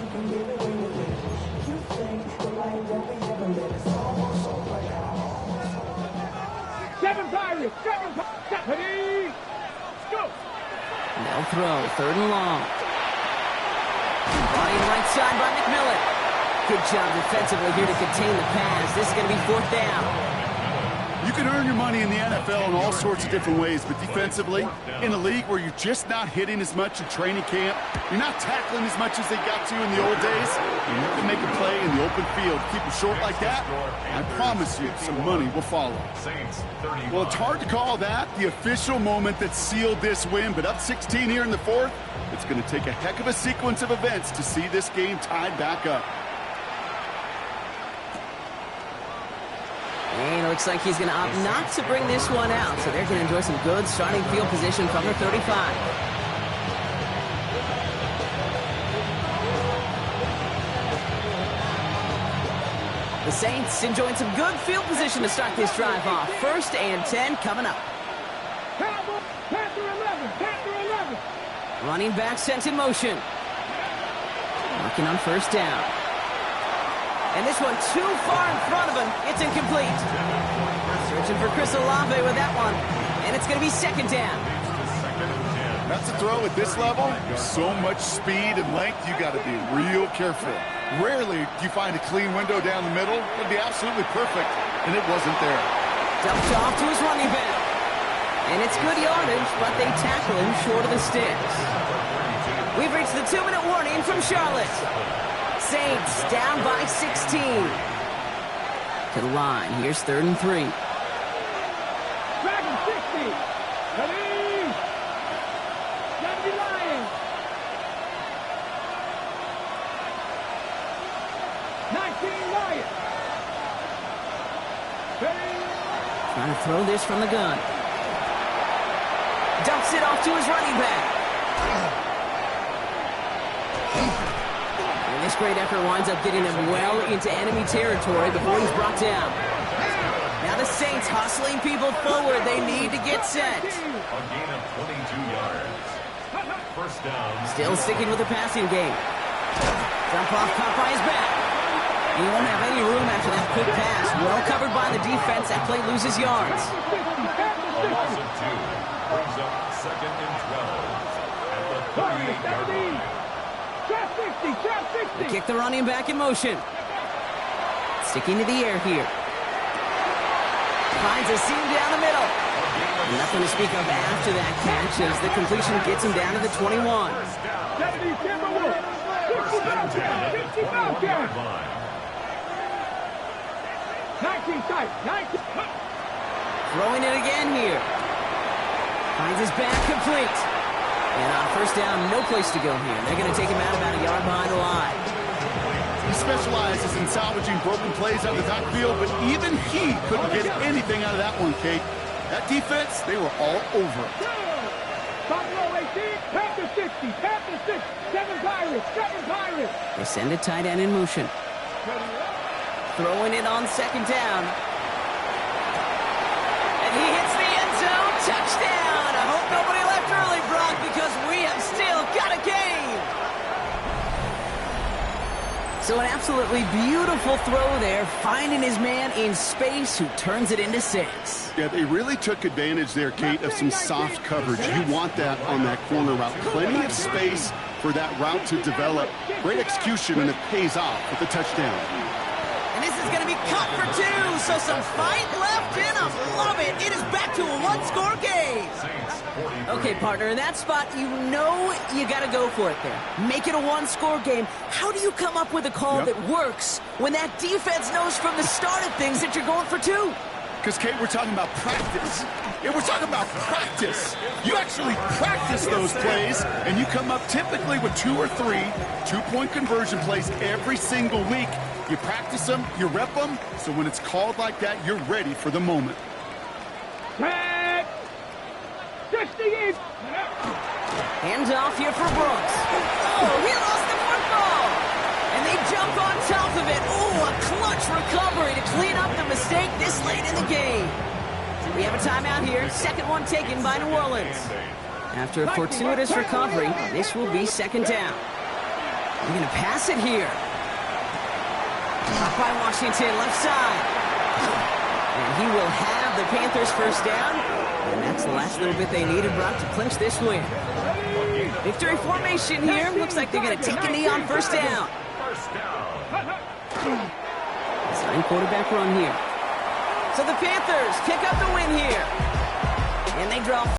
Seven Pirates. Ready. Go. They'll throw. Third and long. Body right side by McMillan. Good job defensively here to contain the pass. This is going to be fourth down. You can earn your money in the NFL in all sorts of different ways, but defensively, in a league where you're just not hitting as much in training camp, you're not tackling as much as they got to in the old days, and you can make a play in the open field. Keep them short like that, I promise you some money will follow. Well, it's hard to call that the official moment that sealed this win, but up 16 here in the fourth, it's going to take a heck of a sequence of events to see this game tied back up. And it looks like he's going to opt not to bring this one out, so they're going to enjoy some good starting field position from their 35. The Saints enjoying some good field position to start this drive off. First and 10 coming up. Panther 11. Panther 11. Running back sent in motion. Working on first down. And this one too far in front of him. It's incomplete. Searching for Chris Olave with that one. And it's going to be second down. That's a throw at this level. There's so much speed and length, you got to be real careful. Rarely do you find a clean window down the middle. It'd be absolutely perfect, and it wasn't there. Dumped off to his running back. And it's good yardage, but they tackle him short of the sticks. We've reached the 2-minute warning from Charlotte. Saints down by 16. To the line. Here's third and 3. Dragon 60. Ready. 70 Lions. 19 Lions. Ready. Trying to throw this from the gun. Dumps it off to his running back. And this great effort winds up getting him well into enemy territory before he's brought down. Now the Saints hustling people forward. They need to get set. A gain of 22 yards. First down. Still sticking with the passing game. Dump off caught by his back. He won't have any room after that quick pass. Well covered by the defense. That play loses yards. A loss of 2. Brings up second and 12 at the 38-yard line. They kick the running back in motion. Sticking to the air here. Finds a seam down the middle. Nothing to speak of after that catch as the completion gets him down to the 21. 19 tight. 19. Throwing it again here. Finds his back complete. And on first down, no place to go here. They're going to take him out about a yard behind the line. He specializes in salvaging broken plays out of the backfield, but even he couldn't get anything out of that one, Kate. That defense, they were all over it. Buffalo 18, Panthers 60, Panthers 6, 7 Pirates, 7 Pirates. They send a tight end in motion. Throwing it on second down. And he hits the end zone. Touchdown! I hope nobody left early, Brock, because we have still got a game. So an absolutely beautiful throw there, finding his man in space who turns it into 6. Yeah, they really took advantage there, Kate, of some soft coverage. You want that on that corner route. Plenty of space for that route to develop. Great execution, and it pays off with the touchdown. And this is going to be cut for 2, so some fight left in him. Love it. It is back to a one-score game. Okay, partner, in that spot, you know you got to go for it there. Make it a one-score game. How do you come up with a call that works when that defense knows from the start of things that you're going for 2? Because, Kate, we're talking about practice. Yeah, we're talking about practice. You actually practice those plays, and you come up typically with 2 or 3 two-point conversion plays every single week. You practice them, you rep them, so when it's called like that, you're ready for the moment. Red 68. Hands off here for Brooks. Oh, he lost the football. And they jump on top of it. Oh, a clutch recovery to clean up the mistake this late in the game. We have a timeout here. Second one taken by New Orleans. After a fortuitous recovery, this will be second down. They're going to pass it here. Up by Washington, left side. And he will have the Panthers first down. And that's the last little bit they needed, Brock, to clinch this win. Victory formation here. Looks like they're going to take a knee on first down. Sign quarterback run here. So the Panthers pick up the win here. And they draw